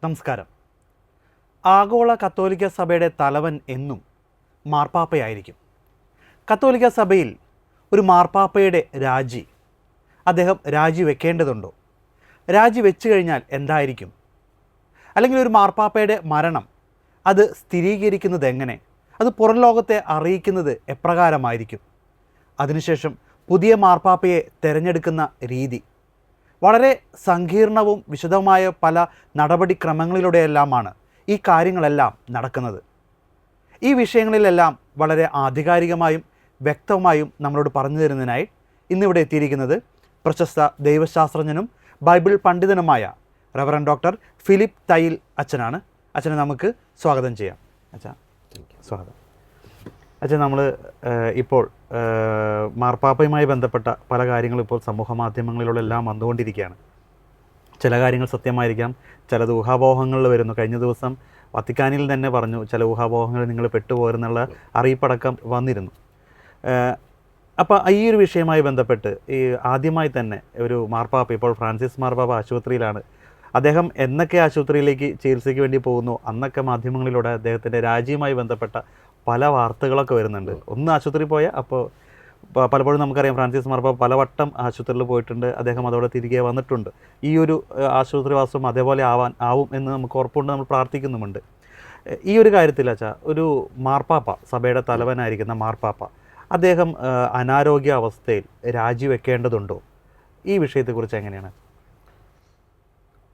നമസ്കാരം. ആഗോള കത്തോലിക്ക സഭയുടെ തലവൻ എന്നും മാർപ്പാപ്പയായിരിക്കും. കത്തോലിക്ക സഭയിൽ ഒരു മാർപ്പാപ്പയുടെ അദ്ദേഹം രാജിവെക്കേണ്ടതുണ്ടോ? രാജിവെച്ചു കഴിഞ്ഞാൽ എന്തായിരിക്കും? അല്ലെങ്കിൽ ഒരു മാർപ്പാപ്പയുടെ മരണം അത് സ്ഥിരീകരിക്കുന്നത് എങ്ങനെ? അത് പുറം ലോകത്തെ അറിയിക്കുന്നത് എപ്രകാരമായിരിക്കും? അതിനുശേഷം പുതിയ മാർപ്പാപ്പയെ തിരഞ്ഞെടുക്കുന്ന രീതി വളരെ സങ്കീർണവും വിശദമായ പല നടപടിക്രമങ്ങളിലൂടെയെല്ലാമാണ് ഈ കാര്യങ്ങളെല്ലാം നടക്കുന്നത്. ഈ വിഷയങ്ങളിലെല്ലാം വളരെ ആധികാരികമായും വ്യക്തമായും നമ്മളോട് പറഞ്ഞു തരുന്നതിനായി ഇന്നിവിടെ എത്തിയിരിക്കുന്നത് പ്രശസ്ത ദൈവശാസ്ത്രജ്ഞനും ബൈബിൾ പണ്ഡിതനുമായ റവറൻഡ് ഡോക്ടർ ഫിലിപ്പ് തയ്യിൽ അച്ഛനാണ്. അച്ഛനെ നമുക്ക് സ്വാഗതം ചെയ്യാം. അച്ഛാ, സ്വാഗതം. അച്ഛൻ, നമ്മൾ ഇപ്പോൾ മാർപ്പാപ്പയുമായി ബന്ധപ്പെട്ട പല കാര്യങ്ങളും ഇപ്പോൾ സമൂഹ മാധ്യമങ്ങളിലെല്ലാം വന്നുകൊണ്ടിരിക്കുകയാണ്. ചില കാര്യങ്ങൾ സത്യമായിരിക്കാം, ചിലത് ഊഹാപോഹങ്ങളിൽ വരുന്നു. കഴിഞ്ഞ ദിവസം വത്തിക്കാനിൽ തന്നെ പറഞ്ഞു ചില ഊഹാപോഹങ്ങളിൽ നിങ്ങൾ പെട്ടുപോരെന്നുള്ള അറിയിപ്പടക്കം വന്നിരുന്നു. അപ്പോൾ ഈ ഒരു വിഷയവുമായി ബന്ധപ്പെട്ട് ആദ്യമായി തന്നെ ഒരു മാർപ്പാപ്പ, ഇപ്പോൾ ഫ്രാൻസിസ് മാർപ്പാപ്പ ആശുപത്രിയിലാണ്. അദ്ദേഹം എന്നൊക്കെ ആശുപത്രിയിലേക്ക് ചികിത്സയ്ക്ക് വേണ്ടി പോകുന്നു അന്നൊക്കെ മാധ്യമങ്ങളിലൂടെ അദ്ദേഹത്തിൻ്റെ രാജിയുമായി ബന്ധപ്പെട്ട പല വാർത്തകളൊക്കെ വരുന്നുണ്ട്. ഒന്ന് ആശുപത്രി പോയാൽ അപ്പോൾ പലപ്പോഴും നമുക്കറിയാം ഫ്രാൻസിസ് മാർപ്പാപ്പ പലവട്ടം ആശുപത്രിയിൽ പോയിട്ടുണ്ട്. അദ്ദേഹം അതോടെ തിരികെ വന്നിട്ടുണ്ട്. ഈ ഒരു ആശുപത്രിവാസം അതേപോലെ ആവും എന്ന് നമുക്ക് ഉറപ്പുണ്ട്, നമ്മൾ പ്രാർത്ഥിക്കുന്നുമുണ്ട്. ഈ ഒരു കാര്യത്തിൽ അച്ഛാ, ഒരു മാർപ്പാപ്പ, സഭയുടെ തലവനായിരിക്കുന്ന മാർപ്പാപ്പ, അദ്ദേഹം അനാരോഗ്യ അവസ്ഥയിൽ രാജിവെക്കേണ്ടതുണ്ടോ? ഈ വിഷയത്തെക്കുറിച്ച് എങ്ങനെയാണ്?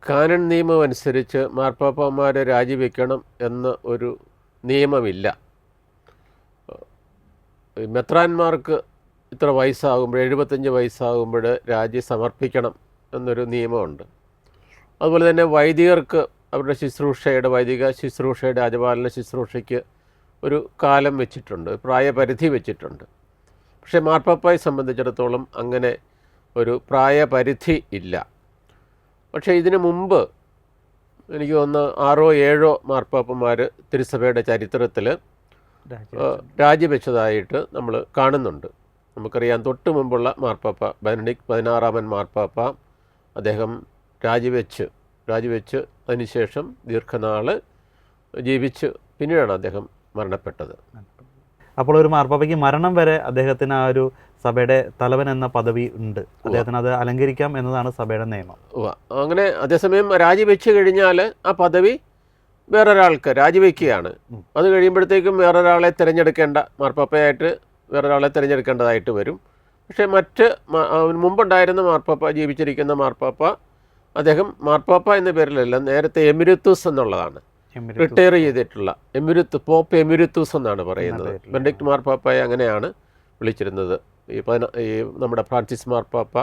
കാനൺ നിയമം അനുസരിച്ച് മാർപ്പാപ്പമാരെ രാജിവെക്കണം എന്ന ഒരു നിയമമില്ല. മെത്രാന്മാർക്ക് ഇത്ര വയസ്സാകുമ്പോൾ 75 വയസ്സാകുമ്പോൾ രാജി സമർപ്പിക്കണം എന്നൊരു നിയമമുണ്ട്. അതുപോലെ തന്നെ വൈദികർക്ക് അവരുടെ വൈദിക ശുശ്രൂഷയുടെ അജപാലന ശുശ്രൂഷയ്ക്ക് ഒരു കാലം വെച്ചിട്ടുണ്ട്, പ്രായപരിധി വെച്ചിട്ടുണ്ട്. പക്ഷേ മാർപ്പാപ്പയെ സംബന്ധിച്ചിടത്തോളം അങ്ങനെ ഒരു പ്രായപരിധി ഇല്ല. പക്ഷേ ഇതിനു മുമ്പ് എനിക്ക് തോന്നുന്നു 6 or 7 മാർപ്പാപ്പന്മാർ തിരുസഭയുടെ ചരിത്രത്തിൽ രാജിവെച്ചതായിട്ട് നമ്മൾ കാണുന്നുണ്ട്. നമുക്കറിയാം, തൊട്ട് മുമ്പുള്ള മാർപ്പാപ്പ ബെനഡിക്ട് 16 മാർപ്പാപ്പ അദ്ദേഹം രാജിവെച്ച് അതിനുശേഷം ദീർഘനാൾ ജീവിച്ച് പിന്നീടാണ് അദ്ദേഹം മരണപ്പെട്ടത്. അപ്പോൾ ഒരു മാർപ്പാപ്പയ്ക്ക് മരണം വരെ അദ്ദേഹത്തിന് ആ ഒരു സഭയുടെ തലവൻ എന്ന പദവി ഉണ്ട്, അദ്ദേഹത്തിന് അത് അലങ്കരിക്കാം എന്നതാണ് സഭയുടെ നിയമം. അങ്ങനെ അതേസമയം രാജിവെച്ച് കഴിഞ്ഞാൽ ആ പദവി വേറൊരാൾക്ക് രാജിവെക്കുകയാണ്. അത് കഴിയുമ്പോഴത്തേക്കും വേറൊരാളെ തിരഞ്ഞെടുക്കേണ്ട, മാർപ്പാപ്പയായിട്ട് വേറൊരാളെ തിരഞ്ഞെടുക്കേണ്ടതായിട്ട് വരും. പക്ഷേ മുമ്പുണ്ടായിരുന്ന മാർപ്പാപ്പ, ജീവിച്ചിരിക്കുന്ന മാർപ്പാപ്പ, അദ്ദേഹം മാർപ്പാപ്പ എന്ന പേരിലല്ല, നേരത്തെ എമിരിത്തൂസ് എന്നുള്ളതാണ്, റിട്ടയർ ചെയ്തിട്ടുള്ള പോപ്പ് എമിരിത്തൂസ് എന്നാണ് പറയുന്നത്. ബെനഡിക്ട് മാർപ്പാപ്പയെ അങ്ങനെയാണ് വിളിച്ചിരുന്നത് ഈ നമ്മുടെ ഫ്രാൻസിസ് മാർപ്പാപ്പ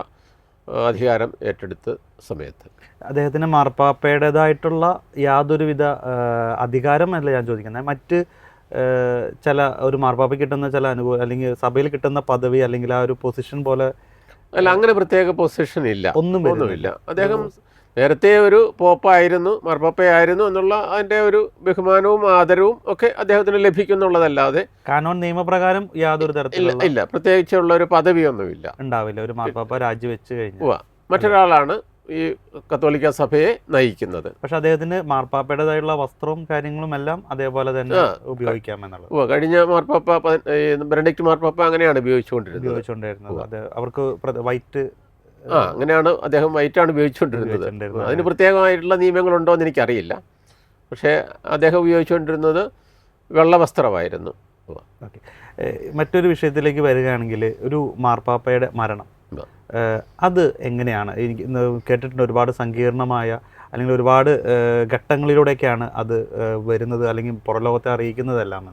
അധികാരം ഏറ്റെടുത്ത സമയത്ത്. അദ്ദേഹത്തിന് മാർപ്പാപ്പയുടേതായിട്ടുള്ള യാതൊരുവിധ അധികാരമല്ല ഞാൻ ചോദിക്കുന്നത്. മറ്റ് ചില ഒരു മാർപ്പാപ്പയ്ക്ക് കിട്ടുന്ന ചില അല്ലെങ്കിൽ സഭയിൽ കിട്ടുന്ന പദവി അല്ലെങ്കിൽ ആ ഒരു പൊസിഷൻ പോലെ അല്ല, അങ്ങനെ പ്രത്യേക പൊസിഷൻ ഇല്ല, ഒന്നുമില്ല. അദ്ദേഹം നേരത്തെ ഒരു പോപ്പായിരുന്നു, മാർപ്പാപ്പയായിരുന്നു എന്നുള്ള അതിൻ്റെ ഒരു ബഹുമാനവും ആദരവും ഒക്കെ അദ്ദേഹത്തിന് ലഭിക്കുന്നുള്ളതല്ലാതെ കാനോൻ നിയമപ്രകാരം യാതൊരു തരത്തിലുള്ള ഇല്ല, പ്രത്യേകിച്ചുള്ള ഒരു പദവിയൊന്നുമില്ല ഉണ്ടാവില്ല. ഒരു മാർപ്പാപ്പ രാജിവെച്ച് കഴിഞ്ഞു മറ്റൊരാളാണ് ഈ കത്തോലിക്ക സഭയെ നയിക്കുന്നത്. പക്ഷെ അദ്ദേഹത്തിന് മാർപ്പാപ്പയുടേതായുള്ള വസ്ത്രവും കാര്യങ്ങളും എല്ലാം അതേപോലെ തന്നെ ഉപയോഗിക്കാമെന്നുള്ളത്. കഴിഞ്ഞ മാർപ്പാപ്പ ബെനഡിക്ട് മാർപ്പാപ്പ അങ്ങനെയാണ് ഉപയോഗിച്ചുകൊണ്ടിരുന്നത്. അത് അവർക്ക് വൈറ്റ് അങ്ങനെയാണ്, അദ്ദേഹം വൈറ്റാണ് ഉപയോഗിച്ചുകൊണ്ടിരുന്നത്. അതിന് പ്രത്യേകമായിട്ടുള്ള നിയമങ്ങളുണ്ടോ എന്ന് എനിക്കറിയില്ല. പക്ഷേ അദ്ദേഹം ഉപയോഗിച്ചുകൊണ്ടിരുന്നത് വെള്ള വസ്ത്രമായിരുന്നു. ഓക്കെ, മറ്റൊരു വിഷയത്തിലേക്ക് വരികയാണെങ്കിൽ ഒരു മാർപ്പാപ്പയുടെ മരണം അത് എങ്ങനെയാണ്? എനിക്ക് കേട്ടിട്ടുണ്ട് ഒരുപാട് സങ്കീർണമായ അല്ലെങ്കിൽ ഒരുപാട് ഘട്ടങ്ങളിലൂടെയൊക്കെയാണ് അത് വരുന്നത് അല്ലെങ്കിൽ പുറലോകത്തെ അറിയിക്കുന്നതെല്ലാം.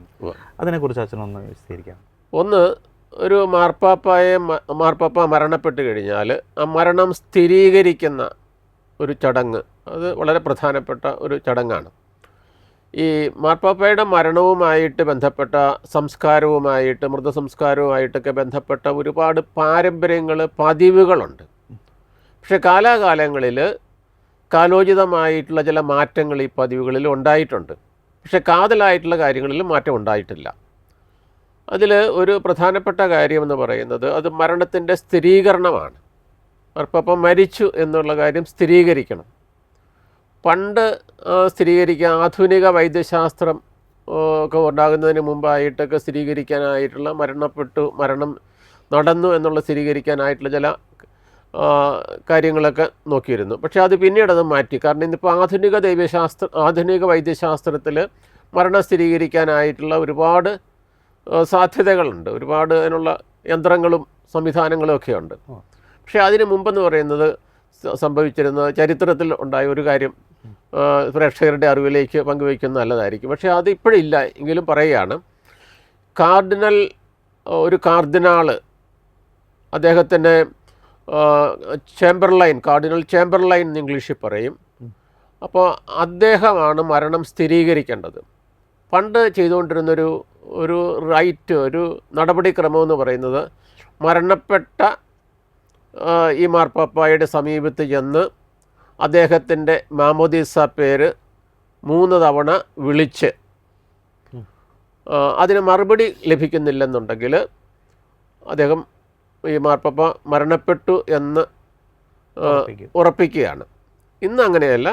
അതിനെക്കുറിച്ച് അച്ഛനൊന്ന് വിശദീകരിക്കാം. ഒരു മാർപ്പാപ്പ മരണപ്പെട്ട് കഴിഞ്ഞാൽ ആ മരണം സ്ഥിരീകരിക്കുന്ന ഒരു ചടങ്ങ്, അത് വളരെ പ്രധാനപ്പെട്ട ഒരു ചടങ്ങാണ്. ഈ മാർപ്പാപ്പയുടെ മരണവുമായിട്ട് ബന്ധപ്പെട്ട സംസ്കാരവുമായിട്ട്, മൃതസംസ്കാരവുമായിട്ടൊക്കെ ബന്ധപ്പെട്ട ഒരുപാട് പാരമ്പര്യങ്ങൾ, പതിവുകളുണ്ട്. പക്ഷെ കാലാകാലങ്ങളിൽ കാലോചിതമായിട്ടുള്ള ചില മാറ്റങ്ങൾ ഈ പതിവുകളിൽ ഉണ്ടായിട്ടുണ്ട്. പക്ഷെ കാതലായിട്ടുള്ള കാര്യങ്ങളിൽ മാറ്റം ഉണ്ടായിട്ടില്ല. അതിൽ ഒരു പ്രധാനപ്പെട്ട കാര്യമെന്ന് പറയുന്നത് അത് മരണത്തിൻ്റെ സ്ഥിരീകരണമാണ്. മാർപ്പാപ്പ മരിച്ചു എന്നുള്ള കാര്യം സ്ഥിരീകരിക്കണം. പണ്ട് സ്ഥിരീകരിക്കാൻ ആധുനിക വൈദ്യശാസ്ത്രം ഒക്കെ ഉണ്ടാകുന്നതിന് മുമ്പായിട്ടൊക്കെ സ്ഥിരീകരിക്കാനായിട്ടുള്ള മരണം നടന്നു എന്നുള്ള സ്ഥിരീകരിക്കാനായിട്ടുള്ള ചില കാര്യങ്ങളൊക്കെ നോക്കിയിരുന്നു. പക്ഷേ അത് പിന്നീട് അത് മാറ്റി. കാരണം ഇന്നിപ്പോൾ ആധുനിക വൈദ്യശാസ്ത്രത്തിൽ മരണം സ്ഥിരീകരിക്കാനായിട്ടുള്ള ഒരുപാട് സാധ്യതകളുണ്ട്, ഒരുപാട് അതിനുള്ള യന്ത്രങ്ങളും സംവിധാനങ്ങളും ഒക്കെ ഉണ്ട്. പക്ഷേ അതിന് മുമ്പെന്ന് പറയുന്നത് സംഭവിച്ചിരുന്നത് ചരിത്രത്തിൽ ഉണ്ടായ ഒരു കാര്യം പ്രേക്ഷകരുടെ അറിവിലേക്ക് പങ്കുവയ്ക്കുന്നത് നല്ലതായിരിക്കും. പക്ഷേ അതിപ്പോഴില്ല എങ്കിലും പറയുകയാണ്. ഒരു കാർഡിനാള് അദ്ദേഹത്തിൻ്റെ കാർഡിനൽ ചേംബർലൈൻ എന്ന് ഇംഗ്ലീഷിൽ പറയും. അപ്പോൾ അദ്ദേഹമാണ് മരണം സ്ഥിരീകരിക്കേണ്ടത്. പണ്ട് ചെയ്തുകൊണ്ടിരുന്നൊരു ഒരു നടപടിക്രമം എന്ന് പറയുന്നത് മരണപ്പെട്ട ഈ മാർപ്പാപ്പായുടെ സമീപത്ത് ചെന്ന് അദ്ദേഹത്തിൻ്റെ മാമോദീസ പേര് 3 തവണ വിളിച്ച് അതിന് മറുപടി ലഭിക്കുന്നില്ലെന്നുണ്ടെങ്കിൽ അദ്ദേഹം ഈ മാർപ്പാപ്പ മരണപ്പെട്ടു എന്ന് ഉറപ്പിക്കുകയാണ്. ഇന്ന് അങ്ങനെയല്ല.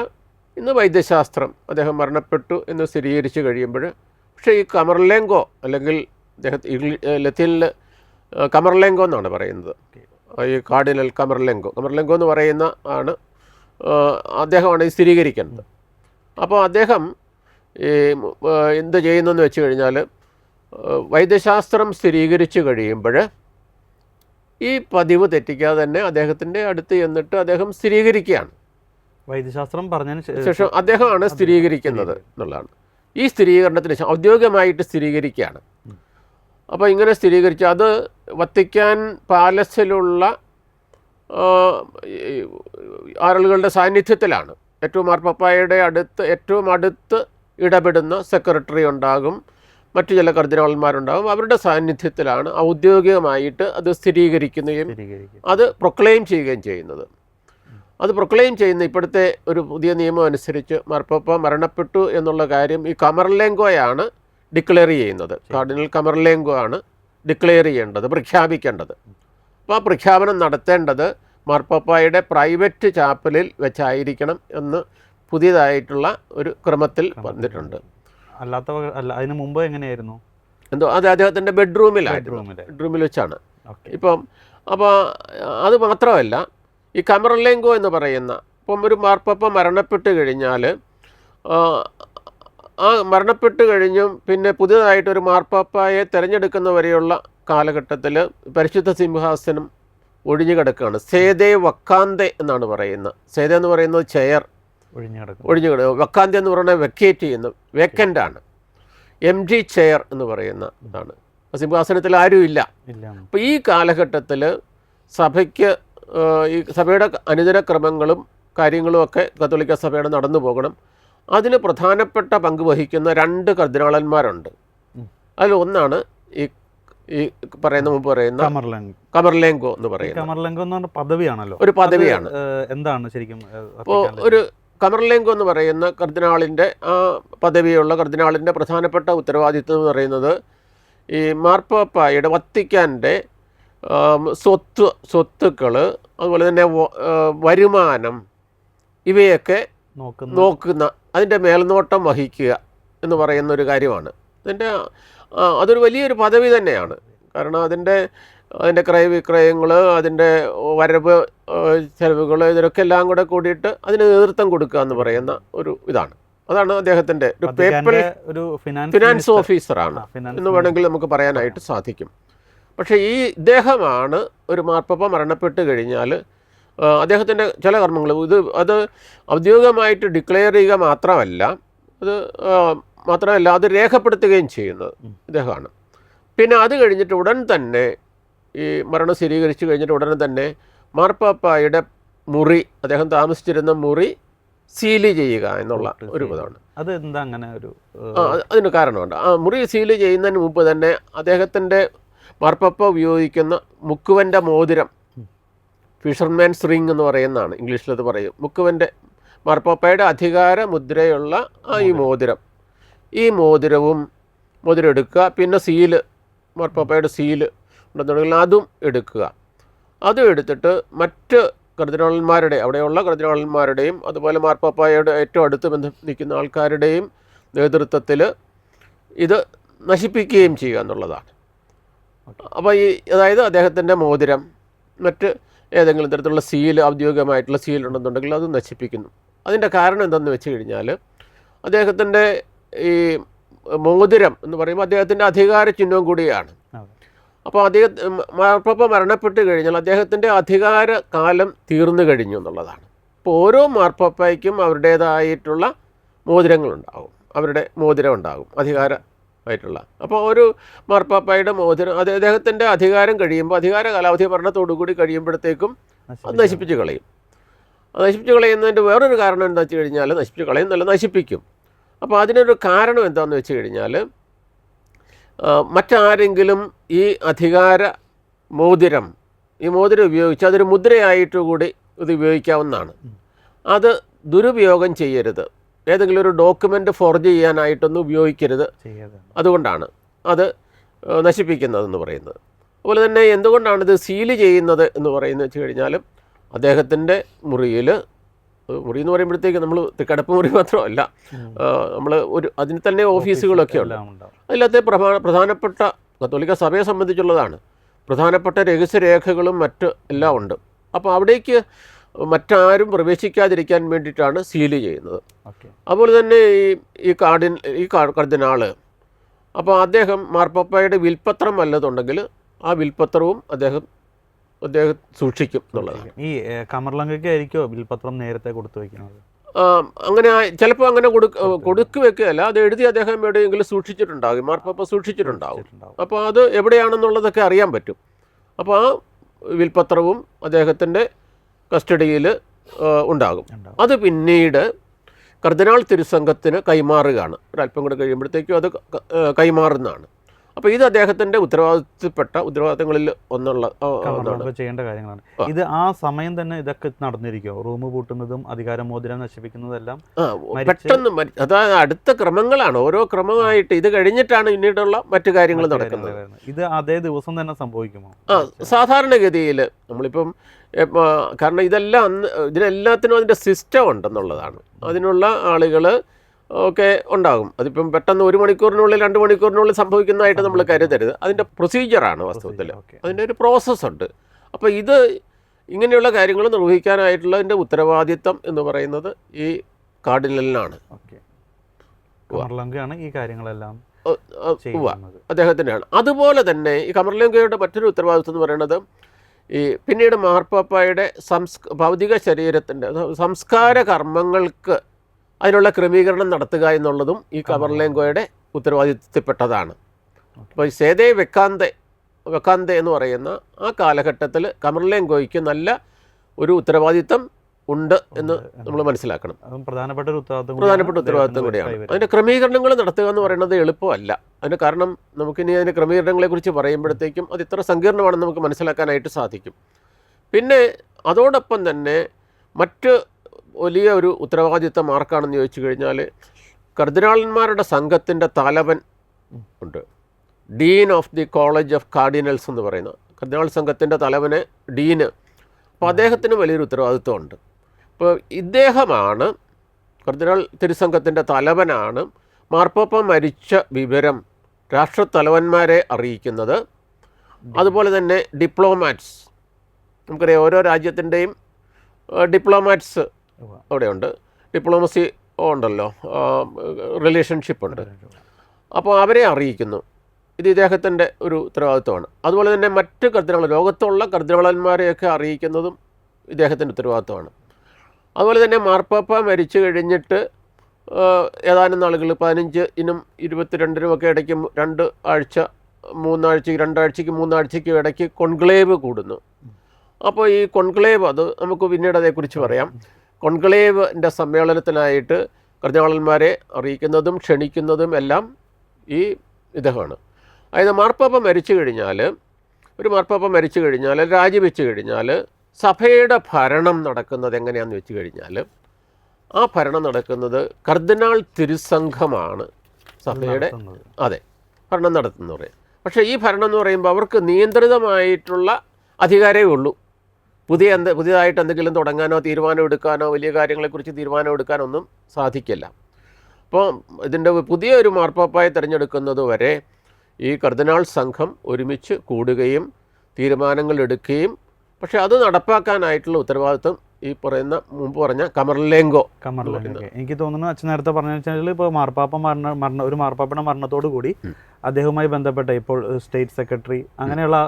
ഇന്ന് വൈദ്യശാസ്ത്രം അദ്ദേഹം മരണപ്പെട്ടു എന്ന് സ്ഥിരീകരിച്ച് കഴിയുമ്പോൾ, പക്ഷേ ഈ കമർലേങ്കോ അല്ലെങ്കിൽ ലത്തീനിൽ കമർലേങ്കോ എന്നാണ് പറയുന്നത്, ഈ കാർഡിനൽ കമർലേങ്കോ എന്ന് പറയുന്ന അദ്ദേഹമാണ് ഇത് സ്ഥിരീകരിക്കുന്നത്. അപ്പോൾ അദ്ദേഹം എന്ത് ചെയ്യുന്നെന്ന് വെച്ച് കഴിഞ്ഞാൽ, വൈദ്യശാസ്ത്രം സ്ഥിരീകരിച്ച് കഴിയുമ്പോൾ ഈ പതിവ് തെറ്റിക്കാതെ തന്നെ അദ്ദേഹത്തിൻ്റെ അടുത്ത് ചെന്നിട്ട് അദ്ദേഹം സ്ഥിരീകരിക്കുകയാണ്. വൈദ്യശാസ്ത്രം പറഞ്ഞതിന് ശേഷം അദ്ദേഹമാണ് സ്ഥിരീകരിക്കുന്നത് എന്നുള്ളതാണ്. ഈ സ്ഥിരീകരണത്തിന് ശേഷം ഔദ്യോഗികമായിട്ട് സ്ഥിരീകരിക്കുകയാണ്. അപ്പോൾ ഇങ്ങനെ സ്ഥിരീകരിച്ച് അത് വത്തിക്കാൻ പാലസിലുള്ള ആളുകളുടെ സാന്നിധ്യത്തിലാണ്. മാർപ്പാപ്പായുടെ ഏറ്റവും അടുത്ത് ഇടപെടുന്ന സെക്രട്ടറി ഉണ്ടാകും, മറ്റു ചില കർദിനാളന്മാരുണ്ടാകും. അവരുടെ സാന്നിധ്യത്തിലാണ് ഔദ്യോഗികമായിട്ട് അത് സ്ഥിരീകരിക്കുകയും അത് പ്രൊക്ലെയിം ചെയ്യുകയും ചെയ്യുന്നത്. അത് പ്രൊക്ലെയിം ചെയ്യുന്ന ഇപ്പോഴത്തെ ഒരു പുതിയ നിയമം അനുസരിച്ച് മാർപ്പാപ്പ മരണപ്പെട്ടു എന്നുള്ള കാര്യം ഈ കമർലേങ്കോയാണ് ഡിക്ലെയർ ചെയ്യുന്നത്. കാർഡിനൽ കമർലേങ്കോ ആണ് ഡിക്ലെയർ ചെയ്യേണ്ടത്, പ്രഖ്യാപിക്കേണ്ടത്. അപ്പോൾ ആ പ്രഖ്യാപനം നടത്തേണ്ടത് മാർപ്പാപ്പായുടെ പ്രൈവറ്റ് ചാപ്പലിൽ വെച്ചായിരിക്കണം എന്ന് പുതിയതായിട്ടുള്ള ഒരു ക്രമത്തിൽ വന്നിട്ടുണ്ട്. അതിന് മുമ്പ് എങ്ങനെയായിരുന്നു? അത് അദ്ദേഹത്തിൻ്റെ ബെഡ്റൂമിൽ വെച്ചാണ്. അപ്പോൾ അത് മാത്രമല്ല, ഈ കമർലേങ്കോ എന്ന് പറയുന്ന, ഇപ്പം ഒരു മാർപ്പാപ്പ മരണപ്പെട്ട് കഴിഞ്ഞാൽ മരണപ്പെട്ട് കഴിഞ്ഞും പിന്നെ പുതിയതായിട്ടൊരു മാർപ്പാപ്പായെ തിരഞ്ഞെടുക്കുന്ന വരെയുള്ള കാലഘട്ടത്തിൽ പരിശുദ്ധ സിംഹാസനം ഒഴിഞ്ഞു കിടക്കുകയാണ്. സേദേ വക്കാന്തെ എന്നാണ് പറയുന്നത്. സേദ എന്ന് പറയുന്നത് ചെയർ ഒഴിഞ്ഞു കിടക്കുക. വക്കാന്തെ എന്ന് പറയുന്നത് വെക്കേറ്റ് ചെയ്യുന്ന, വേക്കൻ്റാണ്. എംറ്റി ചെയർ എന്ന് പറയുന്ന ഇതാണ്. സിംഹാസനത്തിൽ ആരും ഇല്ല. അപ്പോൾ ഈ കാലഘട്ടത്തിൽ സഭയ്ക്ക് ഈ സഭയുടെ അനുദിനക്രമങ്ങളും കാര്യങ്ങളും ഒക്കെ കത്തോലിക്ക സഭയുടെ നടന്നു പോകണം. അതിന് പ്രധാനപ്പെട്ട പങ്ക് വഹിക്കുന്ന 2 കർദിനാളന്മാരുണ്ട്. അതിലൊന്നാണ് ഈ മുമ്പ് പറയുന്ന കമർലേങ്കോ എന്ന് പറയുന്നത്. കമർലേങ്കോ എന്ന് പറഞ്ഞ പദവിയാണല്ലോ, ഒരു പദവിയാണ്. എന്താണ് ശരിക്കും? അപ്പോൾ ഒരു കമർലേങ്കോ എന്ന് പറയുന്ന കർദിനാളിൻ്റെ പദവിയുള്ള കർദിനാളിൻ്റെ പ്രധാനപ്പെട്ട ഉത്തരവാദിത്വം എന്ന് പറയുന്നത് ഈ മാർപ്പാപ്പായുടെ വത്തിക്കാൻ്റെ സ്വത്തുക്കൾ, അതുപോലെ തന്നെ വരുമാനം, ഇവയൊക്കെ നോക്കുന്ന, അതിൻ്റെ മേൽനോട്ടം വഹിക്കുക എന്ന് പറയുന്ന ഒരു കാര്യമാണ്. അതൊരു വലിയൊരു പദവി തന്നെയാണ്. കാരണം അതിൻ്റെ ക്രയവിക്രയങ്ങൾ, അതിൻ്റെ വരവ് ചെലവുകൾ, ഇതിനൊക്കെ എല്ലാം കൂടെ കൂടിയിട്ട് അതിന് നേതൃത്വം കൊടുക്കുക എന്ന് പറയുന്ന ഒരു ഇതാണ്. അതാണ് അദ്ദേഹത്തിൻ്റെ ഒരു പേപ്പൽ ഫിനാൻസ് ഓഫീസറാണ് എന്ന് വേണമെങ്കിൽ നമുക്ക് പറയാനായിട്ട് സാധിക്കും. പക്ഷേ ഇദ്ദേഹമാണ് ഒരു മാർപ്പാപ്പ മരണപ്പെട്ട് കഴിഞ്ഞാൽ അദ്ദേഹത്തിൻ്റെ ചില കർമ്മങ്ങൾ അത് ഔദ്യോഗികമായിട്ട് ഡിക്ലെയർ ചെയ്യുക മാത്രമല്ല, അത് രേഖപ്പെടുത്തുകയും ചെയ്യുന്നത് ഇദ്ദേഹമാണ്. പിന്നെ അത് കഴിഞ്ഞിട്ട് ഉടൻ തന്നെ ഈ മരണം സ്ഥിരീകരിച്ച് കഴിഞ്ഞിട്ട് ഉടനെ തന്നെ മാർപ്പാപ്പായുടെ മുറി, അദ്ദേഹം താമസിച്ചിരുന്ന മുറി സീല് ചെയ്യുക എന്നുള്ള ഒരു പദമാണ്. അത് എന്താ അങ്ങനെ ഒരു അതിന് കാരണമുണ്ട്. മുറി സീല് ചെയ്യുന്നതിന് മുമ്പ് തന്നെ അദ്ദേഹത്തിൻ്റെ മാർപ്പാപ്പ ഉപയോഗിക്കുന്ന മുക്കുവൻ്റെ മോതിരം, ഫിഷർമാൻസ് റിംഗ് എന്ന് പറയുന്നതാണ്, ഇംഗ്ലീഷിലത് പറയും. മുക്കുവൻ്റെ മാർപ്പാപ്പയുടെ അധികാര മുദ്രയുള്ള ഈ മോതിരവും എടുക്കുക. പിന്നെ മാർപ്പാപ്പയുടെ സീല് ഉണ്ടെന്നുണ്ടെങ്കിൽ അതും എടുക്കുക. അതും എടുത്തിട്ട് മറ്റ് കർദിനാളന്മാരുടെ അവിടെയുള്ള കർദിനാളന്മാരുടെയും അതുപോലെ മാർപ്പാപ്പായുടെ ഏറ്റവും അടുത്ത് നിൽക്കുന്ന ആൾക്കാരുടെയും നേതൃത്വത്തിൽ ഇത് നശിപ്പിക്കുകയും ചെയ്യുക എന്നുള്ളതാണ്. അപ്പോൾ അതായത് അദ്ദേഹത്തിൻ്റെ മോതിരം, മറ്റ് ഏതെങ്കിലും തരത്തിലുള്ള സീൽ, ഔദ്യോഗികമായിട്ടുള്ള സീൽ ഉണ്ടെന്നുണ്ടെങ്കിൽ അത് നശിപ്പിക്കുന്നു. അതിൻ്റെ കാരണം എന്തെന്ന് വെച്ച് കഴിഞ്ഞാൽ അദ്ദേഹത്തിൻ്റെ ഈ മോതിരം എന്ന് പറയുമ്പോൾ അദ്ദേഹത്തിൻ്റെ അധികാര ചിഹ്നവും കൂടിയാണ്. അപ്പോൾ മാർപ്പാപ്പ മരണപ്പെട്ട് കഴിഞ്ഞാൽ അദ്ദേഹത്തിൻ്റെ അധികാര കാലം തീർന്നു കഴിഞ്ഞു എന്നുള്ളതാണ്. അപ്പോൾ ഓരോ മാർപ്പാപ്പയ്ക്കും അവരുടേതായിട്ടുള്ള മോതിരങ്ങളുണ്ടാകും, അവരുടെ മോതിരം ഉണ്ടാകും അധികാരമായിട്ടുള്ള. അപ്പോൾ ഒരു മാർപ്പാപ്പയുടെ മോതിരം അദ്ദേഹത്തിൻ്റെ അധികാരം കഴിയുമ്പോൾ, അധികാര കാലാവധി മരണത്തോടുകൂടി കഴിയുമ്പോഴത്തേക്കും അത് നശിപ്പിച്ച് കളയും. അത് നശിപ്പിച്ച് കളയുന്നതിൻ്റെ വേറൊരു കാരണം എന്താ വെച്ച് കഴിഞ്ഞാൽ, നശിപ്പിച്ച് കളയുന്നല്ല, നശിപ്പിക്കും. അപ്പോൾ അതിനൊരു കാരണം എന്താണെന്ന് വെച്ച് കഴിഞ്ഞാൽ, മറ്റാരെങ്കിലും ഈ അധികാര മോതിരം ഉപയോഗിച്ച് അതൊരു മുദ്രയായിട്ട് കൂടി ഇത് ഉപയോഗിക്കാവുന്നതാണ്. അത് ദുരുപയോഗം ചെയ്യരുത്, ഏതെങ്കിലും ഒരു ഡോക്യുമെൻ്റ് ഫോർജ് ചെയ്യാനായിട്ടൊന്നും ഉപയോഗിക്കരുത്. അതുകൊണ്ടാണ് അത് നശിപ്പിക്കുന്നതെന്ന് പറയുന്നത്. അതുപോലെ തന്നെ എന്തുകൊണ്ടാണ് ഇത് സീല് ചെയ്യുന്നത് എന്ന് പറയുന്നത് വെച്ച് കഴിഞ്ഞാലും, അദ്ദേഹത്തിൻ്റെ മുറി എന്ന് പറയുമ്പോഴത്തേക്ക് നമ്മൾ കിടപ്പ് മുറി മാത്രമല്ല, നമ്മൾ അതിന് തന്നെ ഓഫീസുകളൊക്കെ ഉണ്ട്. അതിലത്തെ പ്രധാനപ്പെട്ട കത്തോലിക്ക സഭയെ സംബന്ധിച്ചുള്ളതാണ്. പ്രധാനപ്പെട്ട രഹസ്യരേഖകളും മറ്റ് എല്ലാം ഉണ്ട്. അപ്പോൾ അവിടേക്ക് മറ്റാരും പ്രവേശിക്കാതിരിക്കാൻ വേണ്ടിയിട്ടാണ് സീല് ചെയ്യുന്നത്. അതുപോലെ തന്നെ ഈ കർദിനാള്, അപ്പോൾ അദ്ദേഹം മാർപ്പാപ്പയുടെ വിൽപ്പത്രം വല്ലതുണ്ടെങ്കിൽ ആ വിൽപ്പത്രവും അദ്ദേഹം സൂക്ഷിക്കും എന്നുള്ളതാണ്. ഈ കമർലങ്കയ്ക്കായിരിക്കുമോ വിൽപ്പത്രം നേരത്തെ കൊടുത്തു വയ്ക്കുന്നത്? അങ്ങനെ ചിലപ്പോൾ അങ്ങനെ കൊടുക്കു വെക്കുകയല്ല, അത് എഴുതി അദ്ദേഹം എവിടെയെങ്കിലും സൂക്ഷിച്ചിട്ടുണ്ടാകും, മാർപ്പാപ്പ സൂക്ഷിച്ചിട്ടുണ്ടാകും. അപ്പോൾ അത് എവിടെയാണെന്നുള്ളതൊക്കെ അറിയാൻ പറ്റും. അപ്പോൾ ആ വിൽപ്പത്രവും അദ്ദേഹത്തിൻ്റെ കസ്റ്റഡിയിൽ ഉണ്ടാകും. അത് പിന്നീട് കർദിനാൾ തിരുസംഘത്തിന് കൈമാറുകയാണ്. ഒരല്പം കൂടെ കഴിയുമ്പോഴത്തേക്കും അത് കൈമാറുന്നതാണ്. അപ്പോൾ ഇത് അദ്ദേഹത്തിൻ്റെ ഉത്തരവാദിത്തങ്ങളിൽ ചെയ്യേണ്ട കാര്യങ്ങളാണ്. ഇത് ആ സമയം തന്നെ ഇതൊക്കെ നടന്നിരിക്കുമോ? റൂം പൂട്ടുന്നതും അധികാരമോതിരം നശിപ്പിക്കുന്നതെല്ലാം പെട്ടെന്ന്, അതായത് അടുത്ത ക്രമങ്ങളാണ്, ഓരോ ക്രമമായിട്ട് ഇത് കഴിഞ്ഞിട്ടാണ് പിന്നീടുള്ള മറ്റു കാര്യങ്ങൾ നടക്കുന്നത്. ഇത് അതേ ദിവസം തന്നെ സംഭവിക്കുമോ? സാധാരണഗതിയിൽ നമ്മളിപ്പം, കാരണം ഇതിനെല്ലാത്തിനും അതിൻ്റെ സിസ്റ്റം ഉണ്ടെന്നുള്ളതാണ്. അതിനുള്ള ആളുകൾ ഒക്കെ ഉണ്ടാകും. അതിപ്പം പെട്ടെന്ന് 1 മണിക്കൂറിനുള്ളിൽ 2 മണിക്കൂറിനുള്ളിൽ സംഭവിക്കുന്നതായിട്ട് നമ്മൾ കരുതരുത്. അതിൻ്റെ പ്രൊസീജിയറാണ് വാസ്തവത്തിൽ, അതിൻ്റെ ഒരു പ്രോസസ്സുണ്ട്. അപ്പോൾ ഇത് ഇങ്ങനെയുള്ള കാര്യങ്ങൾ നിർവഹിക്കാനായിട്ടുള്ളതിൻ്റെ ഉത്തരവാദിത്തം എന്ന് പറയുന്നത് ഈ കാർഡിനലിനാണ്. ഈ കാര്യങ്ങളെല്ലാം അദ്ദേഹത്തിൻ്റെയാണ്. അതുപോലെ തന്നെ ഈ കമർലങ്കയുടെ മറ്റൊരു ഉത്തരവാദിത്വം എന്ന് പറയുന്നത്, ഈ പിന്നീട് മാർപ്പാപ്പയുടെ ഭൗതിക ശരീരത്തിൻ്റെ സംസ്കാര കർമ്മങ്ങൾക്ക് അതിനുള്ള ക്രമീകരണം നടത്തുക എന്നുള്ളതും ഈ കമർലേങ്കോയുടെ ഉത്തരവാദിത്തത്തിൽപ്പെട്ടതാണ്. അപ്പോൾ സേദേ വെക്കാന്തെ എന്ന് പറയുന്ന ആ കാലഘട്ടത്തിൽ കമർലേങ്കോയ്ക്ക് നല്ല ഒരു ഉത്തരവാദിത്തം ഉണ്ട് എന്ന് നമ്മൾ മനസ്സിലാക്കണം. പ്രധാനപ്പെട്ട ഉത്തരവാദിത്തം കൂടിയാണ്. അതിൻ്റെ ക്രമീകരണങ്ങൾ നടത്തുക എന്ന് പറയുന്നത് എളുപ്പമല്ല. അതിന് കാരണം നമുക്കിനി അതിൻ്റെ ക്രമീകരണങ്ങളെക്കുറിച്ച് പറയുമ്പോഴത്തേക്കും അത് ഇത്ര സങ്കീർണമാണെന്ന് നമുക്ക് മനസ്സിലാക്കാനായിട്ട് സാധിക്കും. പിന്നെ അതോടൊപ്പം തന്നെ മറ്റ് വലിയ ഒരു ഉത്തരവാദിത്തം ആർക്കാണെന്ന് ചോദിച്ചു കഴിഞ്ഞാൽ, കർദിനാളന്മാരുടെ സംഘത്തിൻ്റെ തലവൻ ഉണ്ട്, Dean of the college of cardinals എന്ന് പറയുന്ന കർദിനാൾ സംഘത്തിൻ്റെ തലവന് ഡീന്. അപ്പോൾ അദ്ദേഹത്തിന് വലിയൊരു ഉത്തരവാദിത്വമുണ്ട്. ഇപ്പോൾ ഇദ്ദേഹമാണ്, കർദിനാൾ തിരുസംഘത്തിൻ്റെ തലവനാണ് മാർപ്പാപ്പ മരിച്ച വിവരം രാഷ്ട്രത്തലവന്മാരെ അറിയിക്കുന്നത്. അതുപോലെ തന്നെ ഡിപ്ലോമാറ്റ്സ്, നമുക്കറിയാം ഓരോ രാജ്യത്തിൻ്റെയും ഡിപ്ലോമാറ്റ്സ് അവിടെയുണ്ട്, ഡിപ്ലോമസി ഉണ്ടല്ലോ, റിലേഷൻഷിപ്പ് ഉണ്ട്. അപ്പോൾ അവരെ അറിയിക്കുന്നു. ഇത് ഇദ്ദേഹത്തിൻ്റെ ഒരു ഉത്തരവാദിത്വമാണ്. അതുപോലെ തന്നെ മറ്റ് ലോകത്തുള്ള കർദിനാളന്മാരെയൊക്കെ അറിയിക്കുന്നതും ഇദ്ദേഹത്തിൻ്റെ ഉത്തരവാദിത്വമാണ്. അതുപോലെ തന്നെ മാർപ്പാപ്പ മരിച്ചു കഴിഞ്ഞിട്ട് ഏതാനും നാളുകൾ 15-നും 22-നും ഒക്കെ ഇടയ്ക്ക് 2 ആഴ്ച 3 ആഴ്ചയ്ക്ക് 2 ആഴ്ചയ്ക്ക് 3 ആഴ്ചയ്ക്ക് ഇടയ്ക്ക് കോൺക്ലേവ് കൂടുന്നു. അപ്പോൾ ഈ കോൺക്ലേവ്, അത് നമുക്ക് പിന്നീട് അതേക്കുറിച്ച് പറയാം. കോൺക്ലേവിൻ്റെ സമ്മേളനത്തിനായിട്ട് കർദിനാളന്മാരെ അറിയിക്കുന്നതും ക്ഷണിക്കുന്നതും എല്ലാം ഈ ഇദ്ദേഹമാണ്. അതായത് മാർപ്പാപ്പ മരിച്ചു കഴിഞ്ഞാൽ രാജിവെച്ച് കഴിഞ്ഞാൽ സഭയുടെ ഭരണം നടക്കുന്നത് എങ്ങനെയാണെന്ന് വെച്ച് കഴിഞ്ഞാൽ, ആ ഭരണം നടക്കുന്നത് കർദിനാൾ തിരുസംഘമാണ് സഭയുടെ ഭരണം നടത്തുന്നത്. പക്ഷേ ഈ ഭരണം എന്ന് പറയുമ്പോൾ അവർക്ക് നിയന്ത്രിതമായിട്ടുള്ള അധികാരമേ ഉള്ളൂ. പുതിയതായിട്ട് എന്തെങ്കിലും തുടങ്ങാനോ തീരുമാനം എടുക്കാനോ വലിയ കാര്യങ്ങളെക്കുറിച്ച് തീരുമാനം എടുക്കാനോ ഒന്നും സാധിക്കില്ല. അപ്പോൾ ഇതിൻ്റെ പുതിയൊരു മാർപ്പാപ്പായെ തിരഞ്ഞെടുക്കുന്നത് വരെ ഈ കർദിനാൾ സംഘം ഒരുമിച്ച് കൂടുകയും തീരുമാനങ്ങൾ എടുക്കുകയും, പക്ഷേ അത് നടപ്പാക്കാനായിട്ടുള്ള ഉത്തരവാദിത്വം ഈ മുമ്പ് പറഞ്ഞ കമർലേങ്കോ. എനിക്ക് തോന്നുന്നു അച്ഛൻ നേരത്തെ പറഞ്ഞു വെച്ചാൽ ഇപ്പോൾ ഒരു മാർപ്പാപ്പയുടെ മരണത്തോടു കൂടി അദ്ദേഹവുമായി ബന്ധപ്പെട്ട ഇപ്പോൾ സ്റ്റേറ്റ് സെക്രട്ടറി അങ്ങനെയുള്ള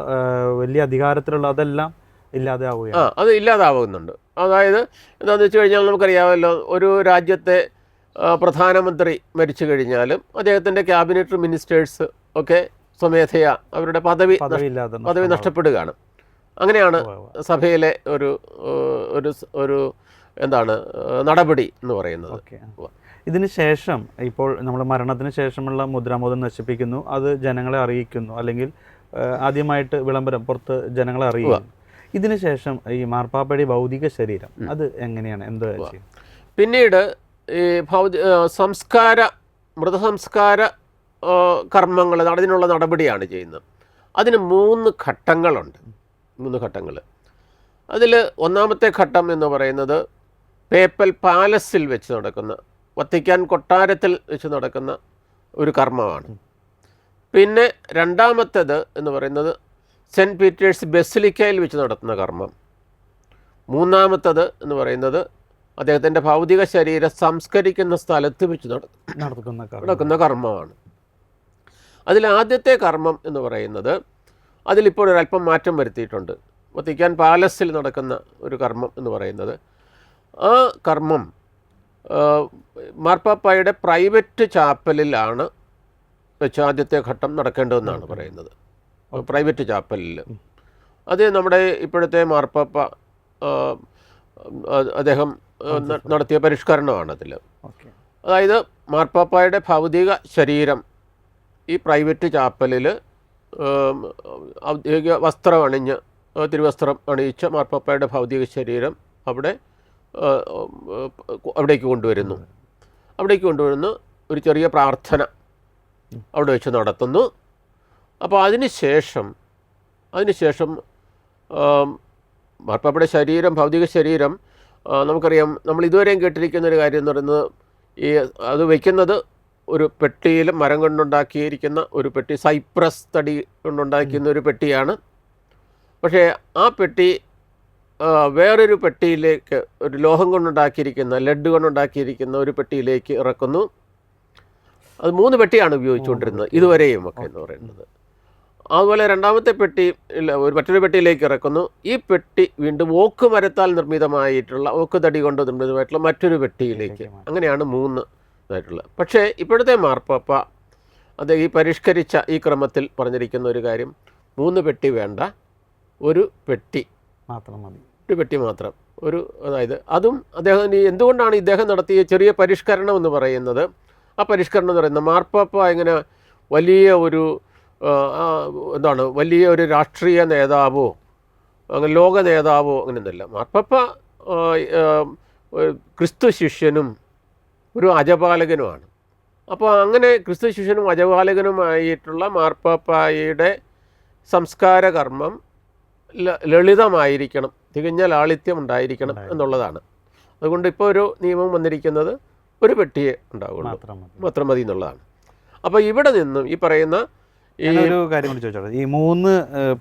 വലിയ അധികാരത്തിലുള്ള അതെല്ലാം ഇല്ലാതെ ആവുകയാണ്. അത് ഇല്ലാതാവുന്നുണ്ട്. അതായത് എന്താണെന്ന് വെച്ച് കഴിഞ്ഞാൽ നമുക്കറിയാമല്ലോ, ഒരു രാജ്യത്തെ പ്രധാനമന്ത്രി മരിച്ചു കഴിഞ്ഞാലും അദ്ദേഹത്തിൻ്റെ ക്യാബിനറ്റ് മിനിസ്റ്റേഴ്സ് ഒക്കെ സ്വമേധയാ അവരുടെ പദവി നഷ്ടപ്പെടുകയാണ്. അങ്ങനെയാണ് സഭയിലെ ഒരു എന്താണ് നടപടി എന്ന് പറയുന്നത്. ഇതിന് ശേഷം ഇപ്പോൾ നമ്മൾ മരണത്തിന് ശേഷമുള്ള മുദ്രാമോദം നശിപ്പിക്കുന്നു, അത് ജനങ്ങളെ അറിയിക്കുന്നു, അല്ലെങ്കിൽ ആദ്യമായിട്ട് വിളംബരം പുറത്ത് ജനങ്ങളെ അറിയിക്കുന്നു. ഇതിന് ശേഷം ഈ മാർപ്പാപ്പയുടെ ഭൗതിക ശരീരം അത് എങ്ങനെയാണ്, എന്ത് ചെയ്യും? പിന്നീട് ഈ മൃതസംസ്കാര കർമ്മങ്ങൾ അതിനുള്ള നടപടിയാണ് ചെയ്യുന്നത്. അതിന് 3 ഘട്ടങ്ങളുണ്ട്. 3 ഘട്ടങ്ങൾ. അതിൽ ഒന്നാമത്തെ ഘട്ടം എന്ന് പറയുന്നത് പേപ്പൽ പാലസിൽ വെച്ച് നടക്കുന്ന, വത്തിക്കാൻ കൊട്ടാരത്തിൽ വെച്ച് നടക്കുന്ന ഒരു കർമ്മമാണ്. പിന്നെ രണ്ടാമത്തേത് എന്ന് പറയുന്നത് സെൻറ്റ് പീറ്റേഴ്സ് ബസിലിക്കയിൽ വെച്ച് നടത്തുന്ന കർമ്മം. മൂന്നാമത്തേത് എന്ന് പറയുന്നത് അദ്ദേഹത്തിൻ്റെ ഭൗതിക ശരീരം സംസ്കരിക്കുന്ന സ്ഥലത്ത് വെച്ച് നടക്കുന്ന കർമ്മമാണ്. അതിൽ ആദ്യത്തെ കർമ്മം എന്ന് പറയുന്നത് അതിലിപ്പോൾ ഒരല്പം മാറ്റം വരുത്തിയിട്ടുണ്ട്. വത്തിക്കാൻ പാലസിൽ നടക്കുന്ന ഒരു കർമ്മം എന്ന് പറയുന്നത്, ആ കർമ്മം മാർപ്പാപ്പായുടെ പ്രൈവറ്റ് ചാപ്പലിലാണ് വെച്ച് ആദ്യത്തെ ഘട്ടം നടക്കേണ്ടതെന്നാണ് പറയുന്നത്. പ്രൈവറ്റ് ചാപ്പലിൽ. അത് നമ്മുടെ ഇപ്പോഴത്തെ മാർപ്പാപ്പ അദ്ദേഹം നടത്തിയ പരിഷ്കരണമാണ് അതിൽ. അതായത് മാർപ്പാപ്പായുടെ ഭൗതിക ശരീരം ഈ പ്രൈവറ്റ് ചാപ്പലിൽ ഔദ്യോഗിക വസ്ത്രം അണിഞ്ഞ്, തിരുവസ്ത്രം അണിയിച്ച മാർപ്പാപ്പായുടെ ഭൗതിക ശരീരം അവിടേക്ക് കൊണ്ടുവരുന്നു. ഒരു ചെറിയ പ്രാർത്ഥന അവിടെ വെച്ച് നടത്തുന്നു. അപ്പോൾ അതിനുശേഷം മാർപ്പാപ്പയുടെ ശരീരം, ഭൗതിക ശരീരം, നമുക്കറിയാം, നമ്മൾ ഇതുവരെയും കേട്ടിരിക്കുന്ന ഒരു കാര്യം എന്ന് പറയുന്നത്, അത് വയ്ക്കുന്നത് ഒരു പെട്ടിയിൽ മരം കൊണ്ടുണ്ടാക്കിയിരിക്കുന്ന ഒരു പെട്ടി, സൈപ്രസ് തടി കൊണ്ടുണ്ടാക്കിയ ഒരു പെട്ടിയാണ്. പക്ഷേ ആ പെട്ടി വേറൊരു പെട്ടിയിലേക്ക്, ഒരു ലോഹം കൊണ്ടുണ്ടാക്കിയിരിക്കുന്ന, ലെഡ് കൊണ്ടുണ്ടാക്കിയിരിക്കുന്ന ഒരു പെട്ടിയിലേക്ക് ഇറക്കുന്നു. അത് 3 പെട്ടിയാണ് ഉപയോഗിച്ചുകൊണ്ടിരുന്നത് ഇതുവരെയും ഒക്കെ എന്ന് പറയുന്നത്. അതുപോലെ രണ്ടാമത്തെ പെട്ടി മറ്റൊരു പെട്ടിയിലേക്ക് ഇറക്കുന്നു. ഈ പെട്ടി വീണ്ടും ഓക്ക് മരത്താൽ നിർമ്മിതമായിട്ടുള്ള, ഓക്ക് തടി കൊണ്ട് നിർമ്മിതമായിട്ടുള്ള മറ്റൊരു പെട്ടിയിലേക്ക്. അങ്ങനെയാണ് 3 ഇതായിട്ടുള്ളത്. പക്ഷേ ഇപ്പോഴത്തെ മാർപ്പാപ്പ അത് ഈ പരിഷ്കരിച്ച ഈ ക്രമത്തിൽ പറഞ്ഞിരിക്കുന്ന ഒരു കാര്യം, 3 പെട്ടി വേണ്ട, ഒരു പെട്ടി മാത്രം മതി. ഒരു പെട്ടി മാത്രം. അതായത് അതും അദ്ദേഹം എന്തുകൊണ്ടാണ് ഇദ്ദേഹം നടത്തിയ ചെറിയ പരിഷ്കരണം എന്ന് പറയുന്നത്? ആ പരിഷ്കരണം എന്ന് പറയുന്നത് മാർപ്പാപ്പ ഇങ്ങനെ വലിയ ഒരു രാഷ്ട്രീയ നേതാവോ അങ്ങനെ ലോക നേതാവോ അങ്ങനെയൊന്നുമല്ല. മാർപ്പാപ്പ ക്രിസ്തു ശിഷ്യനും ഒരു അജപാലകനുമാണ്. അപ്പോൾ അങ്ങനെ ക്രിസ്തു ശിഷ്യനും അജപാലകനുമായിട്ടുള്ള മാർപ്പാപ്പായുടെ സംസ്കാര കർമ്മം ലളിതമായിരിക്കണം, തികഞ്ഞ ലാളിത്യം ഉണ്ടായിരിക്കണം എന്നുള്ളതാണ്. അതുകൊണ്ട് ഇപ്പോൾ ഒരു നിയമം വന്നിരിക്കുന്നത് ഒരു പെട്ടിയെ ഉണ്ടാവുള്ളൂ, മാത്രം മതി എന്നുള്ളതാണ്. അപ്പോൾ ഇവിടെ നിന്നും ഈ പറയുന്ന ഒരു കാര്യം കൂടി ചോദിച്ചോളൂ. ഈ 3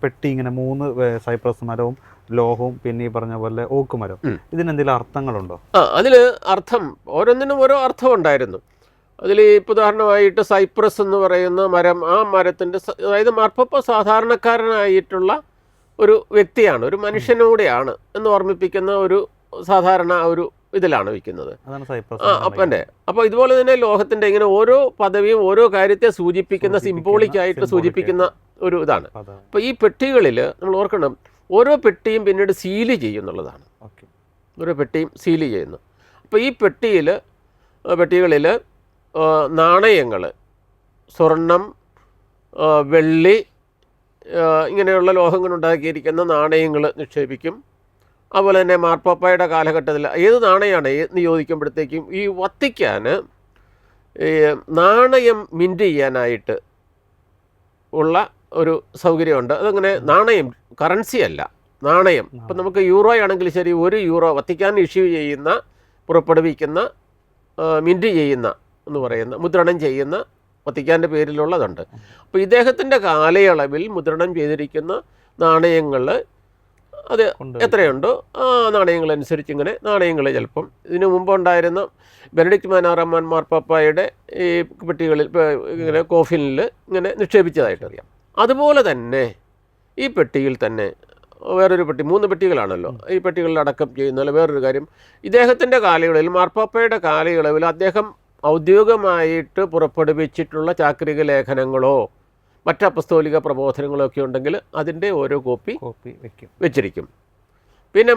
പെട്ടി, ഇങ്ങനെ 3 സൈപ്രസ് മരവും ലോഹവും പിന്നെ ഈ പറഞ്ഞ പോലെ ഓക്ക് മരം, ഇതിനെന്തെങ്കിലും അർത്ഥങ്ങളുണ്ടോ? അതിൽ അർത്ഥം, ഓരോന്നിനും ഓരോ അർത്ഥം ഉണ്ടായിരുന്നു. അതിൽ ഇപ്പോൾ ഉദാഹരണമായിട്ട് സൈപ്രസ് എന്ന് പറയുന്ന മരം, ആ മരത്തിൻ്റെ, അതായത് മാർപ്പാപ്പ സാധാരണക്കാരനായിട്ടുള്ള ഒരു വ്യക്തിയാണ്, ഒരു മനുഷ്യനൂടെയാണ് എന്ന് ഓർമ്മിപ്പിക്കുന്ന ഒരു സാധാരണ ഒരു ഇതിലാണ് വയ്ക്കുന്നത്. അപ്പോൾ ഇതുപോലെ തന്നെ ലോഹത്തിൻ്റെ ഇങ്ങനെ ഓരോ പദവിയും ഓരോ കാര്യത്തെ സൂചിപ്പിക്കുന്ന, സിംബോളിക്കായിട്ട് സൂചിപ്പിക്കുന്ന ഒരു ഇതാണ്. അപ്പോൾ ഈ പെട്ടികളിൽ നമ്മൾ ഓർക്കണം, ഓരോ പെട്ടിയും പിന്നീട് സീല് ചെയ്യുന്നുള്ളതാണ്. ഓരോ പെട്ടിയും സീല് ചെയ്യുന്നു. അപ്പോൾ ഈ പെട്ടികളിൽ നാണയങ്ങൾ, സ്വർണം, വെള്ളി, ഇങ്ങനെയുള്ള ലോഹങ്ങൾ ഉണ്ടാക്കിയിരിക്കുന്ന നാണയങ്ങൾ നിക്ഷേപിക്കും. അതുപോലെ തന്നെ മാർപ്പാപ്പായുടെ കാലഘട്ടത്തിൽ ഏത് നാണയമാണ് എന്ന് ചോദിക്കുമ്പോഴത്തേക്കും ഈ വത്തിക്കാന് നാണയം മിൻറ്റ് ചെയ്യാനായിട്ട് ഉള്ള ഒരു സൗകര്യമുണ്ട്. അതങ്ങനെ നാണയം, കറൻസി അല്ല, നാണയം. ഇപ്പം നമുക്ക് യൂറോ ആണെങ്കിൽ ശരി, €1 വത്തിക്കാൻ ഇഷ്യൂ ചെയ്യുന്ന, പുറപ്പെടുവിക്കുന്ന, മിൻറ്റ് ചെയ്യുന്ന എന്ന് പറയുന്ന, മുദ്രണം ചെയ്യുന്ന വത്തിക്കാൻ്റെ പേരിലുള്ളതുണ്ട്. അപ്പോൾ ഇദ്ദേഹത്തിൻ്റെ കാലയളവിൽ മുദ്രണം ചെയ്തിരിക്കുന്ന നാണയങ്ങൾ അത് എത്രയുണ്ടോ ആ നാണയങ്ങളനുസരിച്ച് ഇങ്ങനെ നാണയങ്ങൾ ചിലപ്പം ഇതിനു മുമ്പുണ്ടായിരുന്ന ബെനഡിക്റ്റ് 16 മാർപ്പാപ്പായുടെ ഈ പെട്ടികളിൽ ഇങ്ങനെ കോഫിനിൽ ഇങ്ങനെ നിക്ഷേപിച്ചതായിട്ടറിയാം. അതുപോലെ തന്നെ ഈ പെട്ടിയിൽ തന്നെ വേറൊരു പെട്ടി, 3 പെട്ടികളാണല്ലോ ഈ പെട്ടികളിൽ അടക്കം ചെയ്യുന്നതിൽ വേറൊരു കാര്യം, ഇദ്ദേഹത്തിൻ്റെ കാലയളവിൽ, മാർപ്പാപ്പയുടെ കാലയളവിൽ അദ്ദേഹം ഔദ്യോഗികമായിട്ട് പുറപ്പെടുവിച്ചിട്ടുള്ള ചാക്രിക ലേഖനങ്ങളോ മറ്റ് അപ്പസ്തോലിക പ്രബോധനങ്ങളോ ഒക്കെ ഉണ്ടെങ്കിൽ അതിൻ്റെ ഓരോ കോപ്പി വെച്ചിരിക്കും. പിന്നെ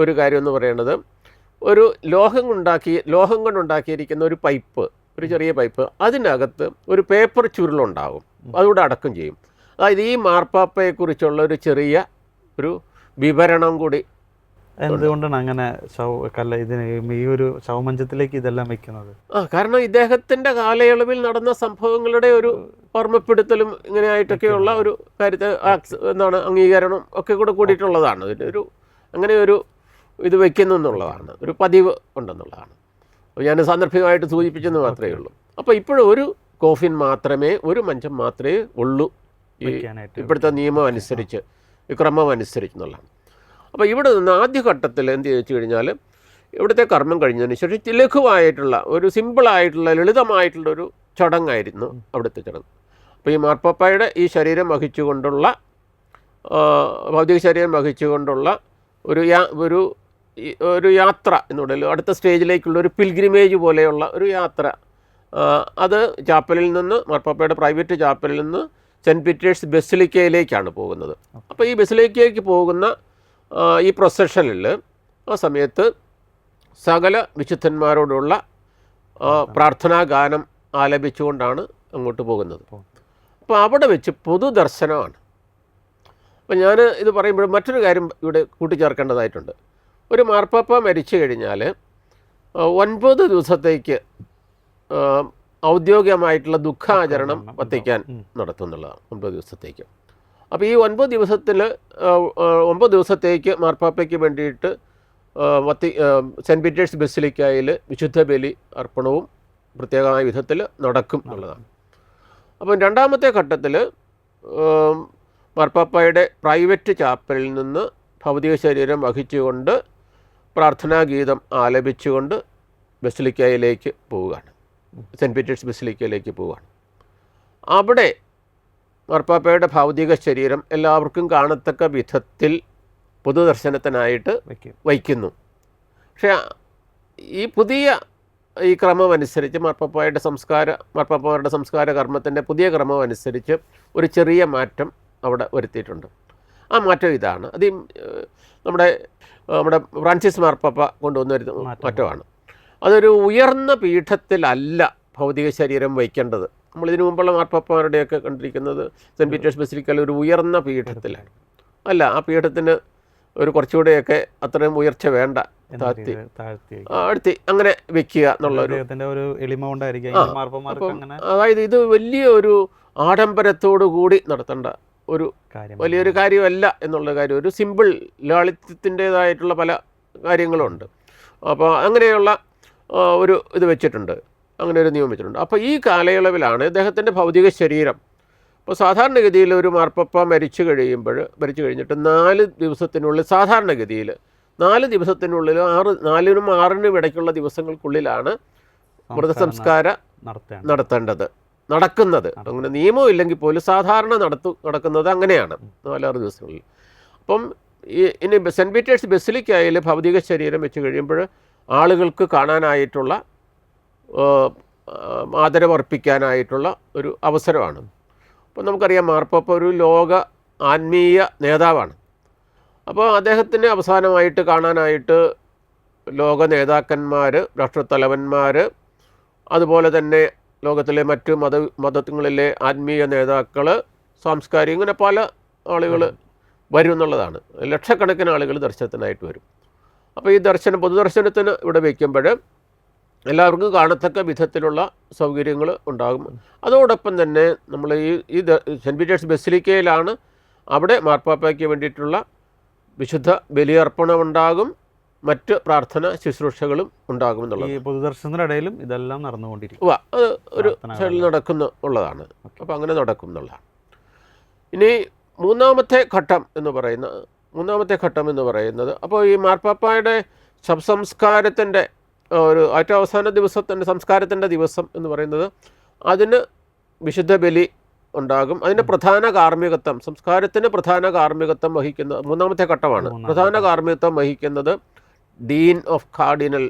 ഒരു കാര്യം എന്ന് പറയുന്നത്, ഒരു ലോഹം കൊണ്ടുണ്ടാക്കിയിരിക്കുന്ന ഒരു പൈപ്പ്, ഒരു ചെറിയ പൈപ്പ്, അതിനകത്ത് ഒരു പേപ്പർ ചുരുളുണ്ടാകും, അതുകൂടെ അടക്കം ചെയ്യും. അതായത് ഈ മാർപ്പാപ്പയെക്കുറിച്ചുള്ള ഒരു ചെറിയ ഒരു വിവരണം കൂടി. എന്തുകൊണ്ടാണ് അങ്ങനെ ഈ ഒരു ശവമഞ്ചത്തിലേക്ക് ഇതെല്ലാം വെക്കുന്നത്? കാരണം ഇദ്ദേഹത്തിൻ്റെ കാലയളവിൽ നടന്ന സംഭവങ്ങളുടെ ഒരു ഓർമ്മപ്പെടുത്തലും ഇങ്ങനെയായിട്ടൊക്കെയുള്ള ഒരു കാര്യത്തെ അംഗീകരണം ഒക്കെ കൂടെ കൂടിയിട്ടുള്ളതാണ്. ഇതിനൊരു അങ്ങനെ ഒരു ഇത് വയ്ക്കുന്നു എന്നുള്ളതാണ്, ഒരു പതിവ് ഉണ്ടെന്നുള്ളതാണ്. ഞാൻ സാന്ദർഭികമായിട്ട് സൂചിപ്പിച്ചെന്ന് മാത്രമേ ഉള്ളൂ. അപ്പോൾ ഇപ്പോഴും ഒരു കോഫിൻ മാത്രമേ, ഒരു മഞ്ചം മാത്രമേ ഉള്ളൂ ഈ ഇപ്പോഴത്തെ നിയമം അനുസരിച്ച്, ഈ ക്രമം അനുസരിച്ച് എന്നുള്ളതാണ്. അപ്പോൾ ഇവിടെ നിന്ന് ആദ്യഘട്ടത്തിൽ എന്ത് ചോദിച്ചു കഴിഞ്ഞാൽ, ഇവിടുത്തെ കർമ്മം കഴിഞ്ഞതിന് ശേഷം ലഘുവായിട്ടുള്ള ഒരു സിമ്പിളായിട്ടുള്ള ലളിതമായിട്ടുള്ളൊരു ചടങ്ങായിരുന്നു അവിടുത്തെ ചടങ്ങ്. അപ്പോൾ ഈ മാർപ്പാപ്പായുടെ ഈ ശരീരം വഹിച്ചുകൊണ്ടുള്ള, ഭൗതിക ശരീരം വഹിച്ചുകൊണ്ടുള്ള ഒരു യാത്ര എന്നുള്ളത്, അടുത്ത സ്റ്റേജിലേക്കുള്ള ഒരു പിൽഗ്രിമേജ് പോലെയുള്ള ഒരു യാത്ര, അത് ചാപ്പലിൽ നിന്ന്, മാർപ്പാപ്പയുടെ പ്രൈവറ്റ് ചാപ്പലിൽ നിന്ന് സെൻറ്റ് പീറ്റേഴ്സ് ബസിലിക്കയിലേക്കാണ് പോകുന്നത്. അപ്പോൾ ഈ ബസിലിക്കയിലേക്ക് പോകുന്ന ഈ പ്രൊസഷനിൽ ആ സമയത്ത് സകല വിശുദ്ധന്മാരോടുള്ള പ്രാർത്ഥനാ ഗാനം ആലപിച്ചുകൊണ്ടാണ് അങ്ങോട്ട് പോകുന്നത്. അപ്പോൾ അവിടെ വെച്ച് പൊതുദർശനമാണ്. അപ്പോൾ ഞാൻ ഇത് പറയുമ്പോൾ മറ്റൊരു കാര്യം ഇവിടെ കൂട്ടിച്ചേർക്കേണ്ടതായിട്ടുണ്ട്. ഒരു മാർപ്പാപ്പ മരിച്ചു കഴിഞ്ഞാൽ 9 ദിവസത്തേക്ക് ഔദ്യോഗികമായിട്ടുള്ള ദുഃഖാചരണം വത്തിക്കാൻ നടത്തുന്നുള്ളതാണ്, 9 ദിവസത്തേക്ക്. അപ്പോൾ ഈ 9 ദിവസത്തേക്ക് മാർപ്പാപ്പയ്ക്ക് വേണ്ടിയിട്ട് സെൻറ്റ് പീറ്റേഴ്സ് ബസിലിക്കയിൽ വിശുദ്ധ ബലി അർപ്പണവും പ്രത്യേകമായ വിധത്തിൽ നടക്കും എന്നുള്ളതാണ്. അപ്പം രണ്ടാമത്തെ ഘട്ടത്തിൽ മാർപ്പാപ്പയുടെ പ്രൈവറ്റ് ചാപ്പലിൽ നിന്ന് ഭൗതിക ശരീരം വഹിച്ചുകൊണ്ട് പ്രാർത്ഥനാഗീതം ആലപിച്ചുകൊണ്ട് ബസിലിക്കയിലേക്ക് പോവുകയാണ്, സെൻറ്റ് പീറ്റേഴ്സ് ബസിലിക്കയിലേക്ക് പോവുകയാണ്. അവിടെ മാർപ്പാപ്പയുടെ ഭൗതിക ശരീരം എല്ലാവർക്കും കാണത്തക്ക വിധത്തിൽ പൊതുദർശനത്തിനായിട്ട് വയ്ക്കുന്നു. പക്ഷേ ഈ പുതിയ ഈ ക്രമം അനുസരിച്ച് മാർപ്പാപ്പമാരുടെ സംസ്കാര കർമ്മത്തിൻ്റെ പുതിയ ക്രമം അനുസരിച്ച് ഒരു ചെറിയ മാറ്റം അവിടെ വരുത്തിയിട്ടുണ്ട്. ആ മാറ്റം ഇതാണ്, അത് നമ്മുടെ ഫ്രാൻസിസ് മാർപ്പാപ്പ കൊണ്ടുവന്നൊരു മാറ്റമാണ്. അതൊരു ഉയർന്ന പീഠത്തിലല്ല ഭൗതിക ശരീരം വയ്ക്കേണ്ടത്. നമ്മളിതിനു മുമ്പുള്ള മാർപ്പാപ്പമാരുടെയൊക്കെ കണ്ടിരിക്കുന്നത് സെൻറ്റ് പീറ്റേഴ്സ് ബസിലിക്കയിൽ ഒരു ഉയർന്ന പീഠത്തിലാണ്. അല്ല, ആ പീഠത്തിന് ഒരു കുറച്ചുകൂടെയൊക്കെ അത്രയും ഉയർച്ച വേണ്ട, താഴ്ത്തി അങ്ങനെ വെക്കുക എന്നുള്ളൊരു എളിമ കൊണ്ടായിരിക്കും. അതായത് ഇത് വലിയ ഒരു ആഡംബരത്തോടു കൂടി നടത്തേണ്ട ഒരു വലിയൊരു കാര്യമല്ല എന്നുള്ള കാര്യം, ഒരു സിമ്പിൾ ലാളിത്യത്തിൻ്റേതായിട്ടുള്ള പല കാര്യങ്ങളുണ്ട്. അപ്പോൾ അങ്ങനെയുള്ള ഒരു ഇത് വെച്ചിട്ടുണ്ട്, അങ്ങനെ ഒരു നിയമം വെച്ചിട്ടുണ്ട്. അപ്പോൾ ഈ കാലയളവിലാണ് ഇദ്ദേഹത്തിൻ്റെ ഭൗതിക ശരീരം, ഇപ്പോൾ സാധാരണഗതിയിൽ ഒരു മാർപ്പാപ്പ മരിച്ചു കഴിഞ്ഞിട്ട് 4 ദിവസത്തിനുള്ളിൽ, സാധാരണഗതിയിൽ 4 ദിവസത്തിനുള്ളിൽ 4നും 6നും ഇടയ്ക്കുള്ള ദിവസങ്ങൾക്കുള്ളിലാണ് മൃതസംസ്കാരം നടക്കുന്നത്. അങ്ങനെ നിയമം ഇല്ലെങ്കിൽ പോലും സാധാരണ നടക്കുന്നത് അങ്ങനെയാണ്, 4-6 ദിവസങ്ങളിൽ. അപ്പം ഇനി സെൻറ്റ് പീറ്റേഴ്സ് ബസിലിക്കയിൽ ഭൗതിക ശരീരം വെച്ച് കഴിയുമ്പോൾ ആളുകൾക്ക് കാണാനായിട്ടുള്ള, ആദരവർപ്പിക്കാനായിട്ടുള്ള ഒരു അവസരമാണ്. അപ്പോൾ നമുക്കറിയാം മാർപ്പാപ്പ ഒരു ലോക ആത്മീയ നേതാവാണ്. അപ്പോൾ അദ്ദേഹത്തിന് അവസാനമായിട്ട് കാണാനായിട്ട് ലോക നേതാക്കന്മാർ, രാഷ്ട്രത്തലവന്മാർ, അതുപോലെ തന്നെ ലോകത്തിലെ മറ്റ് മതങ്ങളിലെ ആത്മീയ നേതാക്കൾ, സാംസ്കാരിക, ഇങ്ങനെ പല ആളുകൾ വരും എന്നുള്ളതാണ്. ലക്ഷക്കണക്കിന് ആളുകൾ ദർശനത്തിനായിട്ട് വരും. അപ്പോൾ ഈ പൊതുദർശനത്തിന് ഇവിടെ വയ്ക്കുമ്പോൾ എല്ലാവർക്കും കാണത്തക്ക വിധത്തിലുള്ള സൗകര്യങ്ങൾ ഉണ്ടാകും. അതോടൊപ്പം തന്നെ നമ്മൾ ഈ സെൻറ്റ് പീറ്റേഴ്സ് ബസിലിക്കയിലാണ് അവിടെ മാർപ്പാപ്പയ്ക്ക് വേണ്ടിയിട്ടുള്ള വിശുദ്ധ ബലിയർപ്പണം ഉണ്ടാകും, മറ്റ് പ്രാർത്ഥന ശുശ്രൂഷകളും ഉണ്ടാകുമെന്നുള്ളത്. ഈ പൊതുദർശനത്തിന്റെ ഇടയിലും ഇതെല്ലാം നടന്നുകൊണ്ടിരിക്കും. അത് ഒരു സൈഡിൽ ഉള്ളതാണ്. അപ്പോൾ അങ്ങനെ നടക്കും എന്നുള്ളതാണ്. ഇനി മൂന്നാമത്തെ ഘട്ടം എന്ന് പറയുന്നത് അപ്പോൾ ഈ മാർപ്പാപ്പായുടെ ശവസംസ്കാരത്തിൻ്റെ ഒരു ഏറ്റവും അവസാന ദിവസത്തിൻ്റെ സംസ്കാരത്തിൻ്റെ ദിവസം എന്ന് പറയുന്നത്, അതിന് വിശുദ്ധ ബലി ഉണ്ടാകും. അതിൻ്റെ പ്രധാന കാർമ്മികത്വം, സംസ്കാരത്തിന് പ്രധാന കാർമ്മികത്വം വഹിക്കുന്ന മൂന്നാമത്തെ ഘട്ടമാണ്. പ്രധാന കാർമ്മികത്വം വഹിക്കുന്നത് Dean of cardinal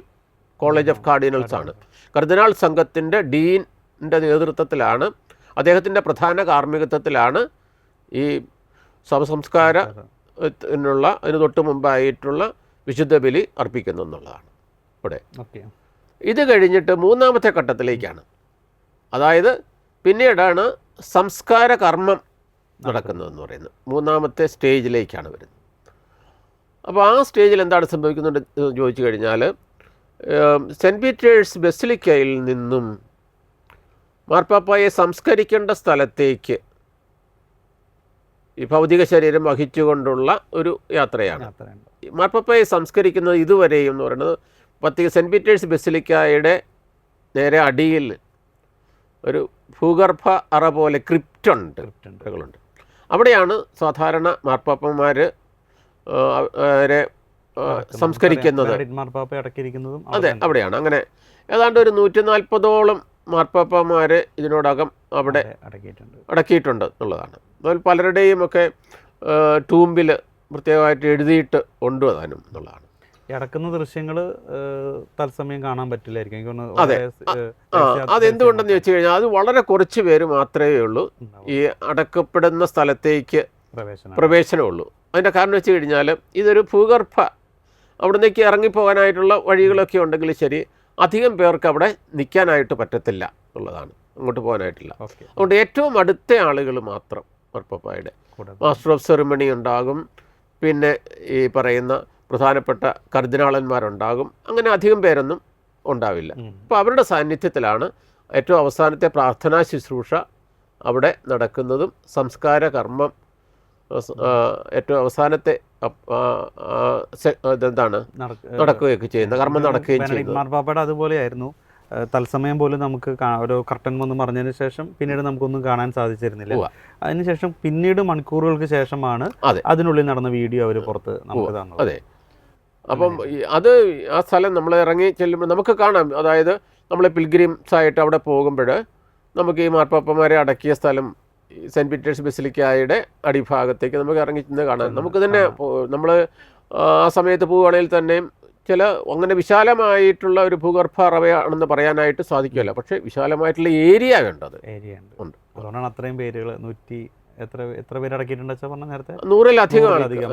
college of cardinals ആണ്. കർദിനാൾ സംഘത്തിൻ്റെ ഡീനിൻ്റെ നേതൃത്വത്തിലാണ്, അദ്ദേഹത്തിൻ്റെ പ്രധാന കാർമ്മികത്വത്തിലാണ് ഈ ശവസംസ്കാരത്തിനുള്ള അതിന് തൊട്ട് മുമ്പായിട്ടുള്ള വിശുദ്ധ ബലി അർപ്പിക്കുന്നെന്നുള്ളതാണ് ഇവിടെ. ഇത് കഴിഞ്ഞിട്ട് മൂന്നാമത്തെ ഘട്ടത്തിലേക്കാണ്, അതായത് പിന്നീടാണ് സംസ്കാര കർമ്മം നടക്കുന്നതെന്ന് പറയുന്നത്. മൂന്നാമത്തെ സ്റ്റേജിലേക്കാണ് വരുന്നത്. അപ്പോൾ ആ സ്റ്റേജിൽ എന്താണ് സംഭവിക്കുന്നത് ചോദിച്ചു കഴിഞ്ഞാൽ, സെൻറ്റ് പീറ്റേഴ്സ് ബസിലിക്കയിൽ നിന്നും മാർപ്പാപ്പായെ സംസ്കരിക്കേണ്ട സ്ഥലത്തേക്ക് ഈ ഭൗതിക ശരീരം വഹിച്ചുകൊണ്ടുള്ള ഒരു യാത്രയാണ്. മാർപ്പാപ്പായെ സംസ്കരിക്കുന്നത് ഇതുവരെയും എന്ന് പറയുന്നത് സെൻറ്റ് പീറ്റേഴ്സ് ബസിലിക്കയുടെ നേരെ അടിയിൽ ഒരു ഭൂഗർഭ അറ പോലെ ക്രിപ്റ്റുണ്ട്. അവിടെയാണ് സാധാരണ മാർപ്പാപ്പന്മാർ സംസ്കരിക്കുന്നത്. അതെ, അവിടെയാണ്. അങ്ങനെ ഏതാണ്ട് ഒരു 140ഓളം മാർപ്പാപ്പന്മാർ ഇതിനോടകം അവിടെ അടക്കിയിട്ടുണ്ട് എന്നുള്ളതാണ്. അതുപോലെ പലരുടെയും ഒക്കെ ടൂമ്പിൽ പ്രത്യേകമായിട്ട് എഴുതിയിട്ട് കൊണ്ടുവരാനും എന്നുള്ളതാണ്. അടക്കുന്ന ദൃശ്യങ്ങൾ തത്സമയം കാണാൻ പറ്റില്ലായിരിക്കും. അതെ, അതെന്തുകൊണ്ടെന്ന് വെച്ച് കഴിഞ്ഞാൽ അത് വളരെ കുറച്ച് പേര് മാത്രമേ ഉള്ളൂ ഈ അടക്കപ്പെടുന്ന സ്ഥലത്തേക്ക് പ്രവേശനമുള്ളൂ. അതിൻ്റെ കാരണം വെച്ച് കഴിഞ്ഞാൽ ഇതൊരു ഭൂഗർഭ, അവിടേക്ക് ഇറങ്ങിപ്പോകാനായിട്ടുള്ള വഴികളൊക്കെ ഉണ്ടെങ്കിൽ ശരി, അധികം പേർക്ക് അവിടെ നിൽക്കാനായിട്ട് പറ്റത്തില്ല എന്നുള്ളതാണ്, അങ്ങോട്ട് പോകാനായിട്ടില്ല. അതുകൊണ്ട് ഏറ്റവും അടുത്ത ആളുകൾ മാത്രം മാർപ്പാപ്പായുടെ മാസ്റ്റർ ഓഫ് സെറിമണി ഉണ്ടാകും, പിന്നെ ഈ പറയുന്ന പ്രധാനപ്പെട്ട കർദിനാളന്മാരുണ്ടാകും. അങ്ങനെ അധികം പേരൊന്നും ഉണ്ടാവില്ല. അപ്പോൾ അവരുടെ സാന്നിധ്യത്തിലാണ് ഏറ്റവും അവസാനത്തെ പ്രാർത്ഥനാ ശുശ്രൂഷ അവിടെ നടക്കുന്നതും സംസ്കാര കർമ്മം ഏറ്റവും അവസാനത്തെ ഇതെന്താണ് നടക്കുകയൊക്കെ ചെയ്യുന്നത്, കർമ്മം നടക്കുകയും ചെയ്യുന്നത്. മാർപ്പാപ്പയുടെ അതുപോലെയായിരുന്നു. തത്സമയം പോലും നമുക്ക് ഒരു കർട്ടൻ വന്ന് പറഞ്ഞതിന് ശേഷം പിന്നീട് നമുക്കൊന്നും കാണാൻ സാധിച്ചിരുന്നില്ല. അതിനുശേഷം പിന്നീട് മണിക്കൂറുകൾക്ക് ശേഷമാണ് അതിനുള്ളിൽ നടന്ന വീഡിയോ അവർ പുറത്ത് നമുക്ക് തന്നത്. അതെ, അപ്പം അത് ആ സ്ഥലം നമ്മൾ ഇറങ്ങി ചെല്ലുമ്പോൾ നമുക്ക് കാണാം. അതായത് നമ്മൾ പിൽഗ്രിംസ് ആയിട്ട് അവിടെ പോകുമ്പോൾ നമുക്ക് ഈ മാർപ്പാപ്പന്മാരെ അടക്കിയ സ്ഥലം സെൻറ്റ് പീറ്റേഴ്സ് ബസിലിക്കയുടെ അടിഭാഗത്തേക്ക് നമുക്ക് ഇറങ്ങി ചെന്ന് കാണാം. നമുക്ക് തന്നെ നമ്മൾ ആ സമയത്ത് പോവുകയാണെങ്കിൽ തന്നെയും ചില അങ്ങനെ വിശാലമായിട്ടുള്ള ഒരു ഭൂഗർഭ അറവയാണെന്ന് പറയാനായിട്ട് സാധിക്കില്ല. പക്ഷേ വിശാലമായിട്ടുള്ള ഏരിയ വേണ്ടത് ഉണ്ട്. അതുകൊണ്ടാണ് അത്രയും പേരുകൾ എത്ര പേര് അടക്കിയിട്ടുണ്ട് നേരത്തെ? 100-ലധികം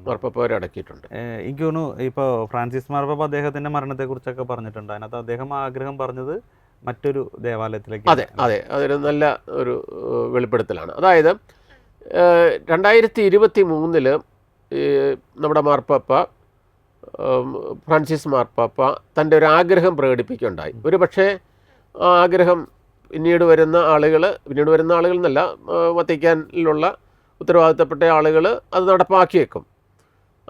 മാർപ്പാപ്പ അടക്കിയിട്ടുണ്ട്. എനിക്ക് തോന്നുന്നു ഇപ്പോൾ ഫ്രാൻസിസ് മാർപ്പാപ്പ അദ്ദേഹത്തിൻ്റെ മരണത്തെക്കുറിച്ചൊക്കെ പറഞ്ഞിട്ടുണ്ട്. അതിനകത്ത് അദ്ദേഹം ആഗ്രഹം പറഞ്ഞത് മറ്റൊരു ദേവാലയത്തിലേക്ക്. അതെ, അതൊരു നല്ല ഒരു വെളിപ്പെടുത്തലാണ്. അതായത് 2023 നമ്മുടെ മാർപ്പാപ്പ ഫ്രാൻസിസ് മാർപ്പാപ്പ തൻ്റെ ഒരു ആഗ്രഹം പ്രകടിപ്പിക്കുകയുണ്ടായി. ഒരു പക്ഷേ ആ ആഗ്രഹം പിന്നീട് വരുന്ന ആളുകൾ എന്നല്ല, വത്തിക്കാനിലുള്ള ഉത്തരവാദിത്തപ്പെട്ട ആളുകൾ അത് നടപ്പാക്കിയേക്കും.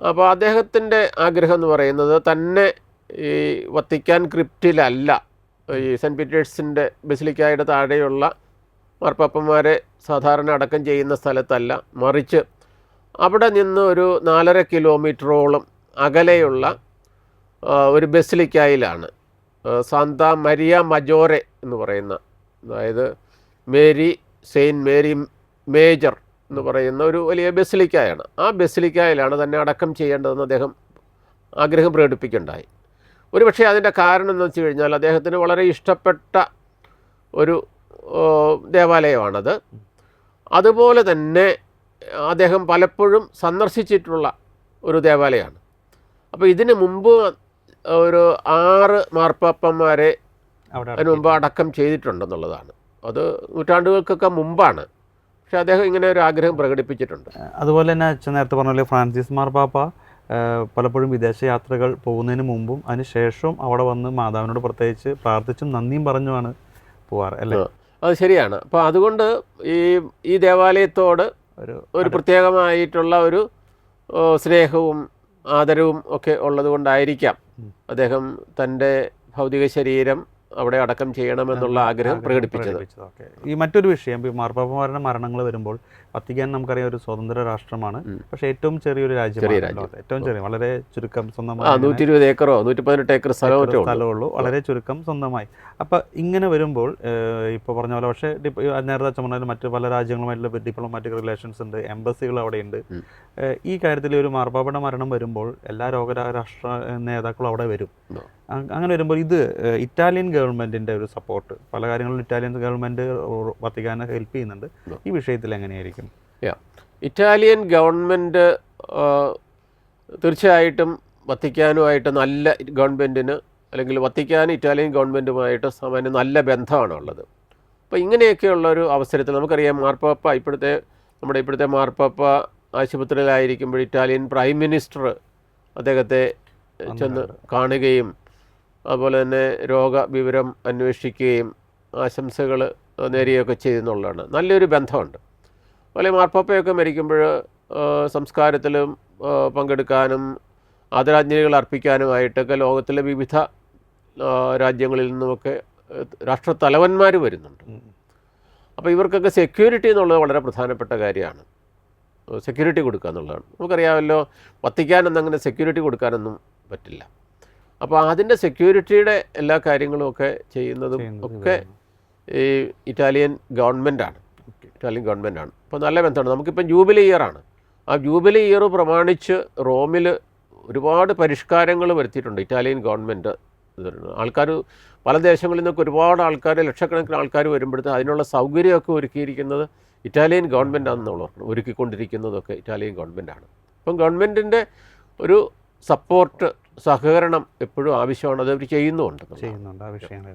അപ്പോൾ അദ്ദേഹത്തിൻ്റെ ആഗ്രഹം എന്ന് പറയുന്നത് തന്നെ ഈ വത്തിക്കാൻ ക്രിപ്റ്റിലല്ല, ഈ സെൻറ്റ് പീറ്റേഴ്സിൻ്റെ ബസിലിക്കയുടെ താഴെയുള്ള മാർപ്പാപ്പന്മാരെ സാധാരണ അടക്കം ചെയ്യുന്ന സ്ഥലത്തല്ല, മറിച്ച് അവിടെ നിന്ന് ഒരു 4.5 കിലോമീറ്ററോളം അകലെയുള്ള ഒരു ബസിലിക്കയിലാണ് സാന്താ മരിയ മജോറെ എന്ന് പറയുന്ന, അതായത് സെയിൻറ്റ് മേരി മേജർ എന്ന് പറയുന്ന ഒരു വലിയ ബസിലിക്കയാണ്. ആ ബസിലിക്കയിലാണ് തന്നെ അടക്കം ചെയ്യേണ്ടതെന്ന് അദ്ദേഹം ആഗ്രഹം പ്രകടിപ്പിക്കുകയുണ്ടായി. ഒരുപക്ഷെ അതിൻ്റെ കാരണം എന്ന് വെച്ച് കഴിഞ്ഞാൽ അദ്ദേഹത്തിന് വളരെ ഇഷ്ടപ്പെട്ട ഒരു ദേവാലയമാണത്. അതുപോലെ തന്നെ അദ്ദേഹം പലപ്പോഴും സന്ദർശിച്ചിട്ടുള്ള ഒരു ദേവാലയമാണ്. അപ്പോൾ ഇതിന് മുമ്പ് ഒരു 6 മാർപ്പാപ്പന്മാരെ അതിന് മുമ്പ് അടക്കം ചെയ്തിട്ടുണ്ടെന്നുള്ളതാണ്. അത് നൂറ്റാണ്ടുകൾക്കൊക്കെ മുമ്പാണ്. പക്ഷെ അദ്ദേഹം ഇങ്ങനെ ഒരു ആഗ്രഹം പ്രകടിപ്പിച്ചിട്ടുണ്ട്. അതുപോലെ തന്നെ അച്ഛൻ നേരത്തെ പറഞ്ഞ പോലെ ഫ്രാൻസിസ് മാർപ്പാപ്പ പലപ്പോഴും വിദേശയാത്രകൾ പോകുന്നതിന് മുമ്പും അതിന് ശേഷവും അവിടെ വന്ന് മാതാവിനോട് പ്രത്യേകിച്ച് പ്രാർത്ഥിച്ചും നന്ദിയും പറഞ്ഞുമാണ് പോവാറ്, അല്ലേ? അത് ശരിയാണ്. അപ്പോൾ അതുകൊണ്ട് ഈ ദേവാലയത്തോട് ഒരു പ്രത്യേകമായിട്ടുള്ള ഒരു സ്നേഹവും ആദരവും ഒക്കെ ഉള്ളതുകൊണ്ടായിരിക്കാം അദ്ദേഹം തൻ്റെ ഭൗതിക ശരീരം അവിടെ അടക്കം ചെയ്യണമെന്നുള്ള ആഗ്രഹം പ്രകടിപ്പിച്ചത്. ഈ മറ്റൊരു വിഷയം, ഈ മാർപ്പാപ്പമാരുടെ മരണങ്ങൾ വരുമ്പോൾ വത്തിക്കാൻ നമുക്കറിയാം ഒരു സ്വതന്ത്ര രാഷ്ട്രമാണ്, പക്ഷേ ഏറ്റവും ചെറിയൊരു രാജ്യമാണ്, ഏറ്റവും ചെറിയ, വളരെ ചുരുക്കം സ്വന്തമായി 120 ഏക്കറോ 118 ഏക്കർ സ്ഥലമുള്ളൂ, വളരെ ചുരുക്കം സ്വന്തമായി. അപ്പം ഇങ്ങനെ വരുമ്പോൾ ഇപ്പോൾ പറഞ്ഞ പോലെ, പക്ഷേ നേരത്തെ പറഞ്ഞാൽ മറ്റു പല രാജ്യങ്ങളുമായിട്ടുള്ള ഡിപ്ലോമാറ്റിക് റിലേഷൻസ് ഉണ്ട്, എംബസികൾ അവിടെയുണ്ട്. ഈ കാര്യത്തിൽ ഒരു മാർപ്പാപ്പയുടെ മരണം വരുമ്പോൾ എല്ലാ ലോകരാഷ്ട്ര നേതാക്കളും അവിടെ വരും. അങ്ങനെ വരുമ്പോൾ ഇത് ഇറ്റാലിയൻ ഗവൺമെൻറ്റിൻ്റെ ഒരു സപ്പോർട്ട്, പല കാര്യങ്ങളിലും ഇറ്റാലിയൻ ഗവൺമെൻറ് വത്തിക്കാനെ ഹെൽപ്പ് ചെയ്യുന്നുണ്ട്. ഈ വിഷയത്തിൽ എങ്ങനെയായിരിക്കും? ഇറ്റാലിയൻ ഗവൺമെൻറ് തീർച്ചയായിട്ടും വത്തിക്കാനുമായിട്ട് നല്ല ഗവൺമെൻറ്റിന്, അല്ലെങ്കിൽ വത്തിക്കാൻ ഇറ്റാലിയൻ ഗവൺമെൻറ്റുമായിട്ട് സാമാന്യം നല്ല ബന്ധമാണുള്ളത്. അപ്പോൾ ഇങ്ങനെയൊക്കെയുള്ളൊരു അവസരത്തിൽ നമുക്കറിയാം, മാർപ്പാപ്പ നമ്മുടെ ഇപ്പോഴത്തെ മാർപ്പാപ്പ ആശുപത്രിയിലായിരിക്കുമ്പോൾ ഇറ്റാലിയൻ പ്രൈം മിനിസ്റ്റർ അദ്ദേഹത്തെ ചെന്ന് കാണുകയും അതുപോലെ തന്നെ രോഗവിവരം അന്വേഷിക്കുകയും ആശംസകൾ നേരുകയൊക്കെ ചെയ്യുന്നുള്ളതാണ്. നല്ലൊരു ബന്ധമുണ്ട്. അതുപോലെ മാർപ്പാപ്പയൊക്കെ മരിക്കുമ്പോൾ സംസ്കാരത്തിലും പങ്കെടുക്കാനും ആദരാഞ്ജലികൾ അർപ്പിക്കാനുമായിട്ടൊക്കെ ലോകത്തിലെ വിവിധ രാജ്യങ്ങളിൽ നിന്നുമൊക്കെ രാഷ്ട്രത്തലവന്മാർ വരുന്നുണ്ട്. അപ്പോൾ ഇവർക്കൊക്കെ സെക്യൂരിറ്റി എന്നുള്ളത് വളരെ പ്രധാനപ്പെട്ട കാര്യമാണ്. സെക്യൂരിറ്റി കൊടുക്കുക എന്നുള്ളതാണ്. നമുക്കറിയാമല്ലോ, വത്തിക്കാൻ എന്നങ്ങനെ സെക്യൂരിറ്റി കൊടുക്കാനൊന്നും പറ്റില്ല. അപ്പോൾ അതിൻ്റെ സെക്യൂരിറ്റിയുടെ എല്ലാ കാര്യങ്ങളും ഒക്കെ ചെയ്യുന്നതും ഒക്കെ ഈ ഇറ്റാലിയൻ ഗവൺമെൻറ്റാണ്. അപ്പോൾ നല്ല ബന്ധമാണ്. നമുക്കിപ്പം ജൂബിലി ഇയറാണ്. ആ ജൂബിലി ഇയർ പ്രമാണിച്ച് റോമിൽ ഒരുപാട് പരിഷ്കാരങ്ങൾ വരുത്തിയിട്ടുണ്ട് ഇറ്റാലിയൻ ഗവൺമെൻറ്. ആൾക്കാർ പല ദേശങ്ങളിൽ നിന്നൊക്കെ ഒരുപാട് ആൾക്കാർ, ലക്ഷക്കണക്കിന് ആൾക്കാർ വരുമ്പോഴത്തേക്ക് അതിനുള്ള സൗകര്യമൊക്കെ ഒരുക്കിയിരിക്കുന്നത് ഇറ്റാലിയൻ ഗവൺമെൻറ്റാണെന്നുള്ളവർക്ക് ഒരുക്കിക്കൊണ്ടിരിക്കുന്നതൊക്കെ ഇറ്റാലിയൻ ഗവൺമെൻറ്റാണ്. അപ്പം ഗവൺമെൻറ്റിൻ്റെ ഒരു സപ്പോർട്ട്, സഹകരണം എപ്പോഴും ആവശ്യമാണ്. അത് അവർ ചെയ്യുന്നുണ്ട്. ആ വിഷയങ്ങൾ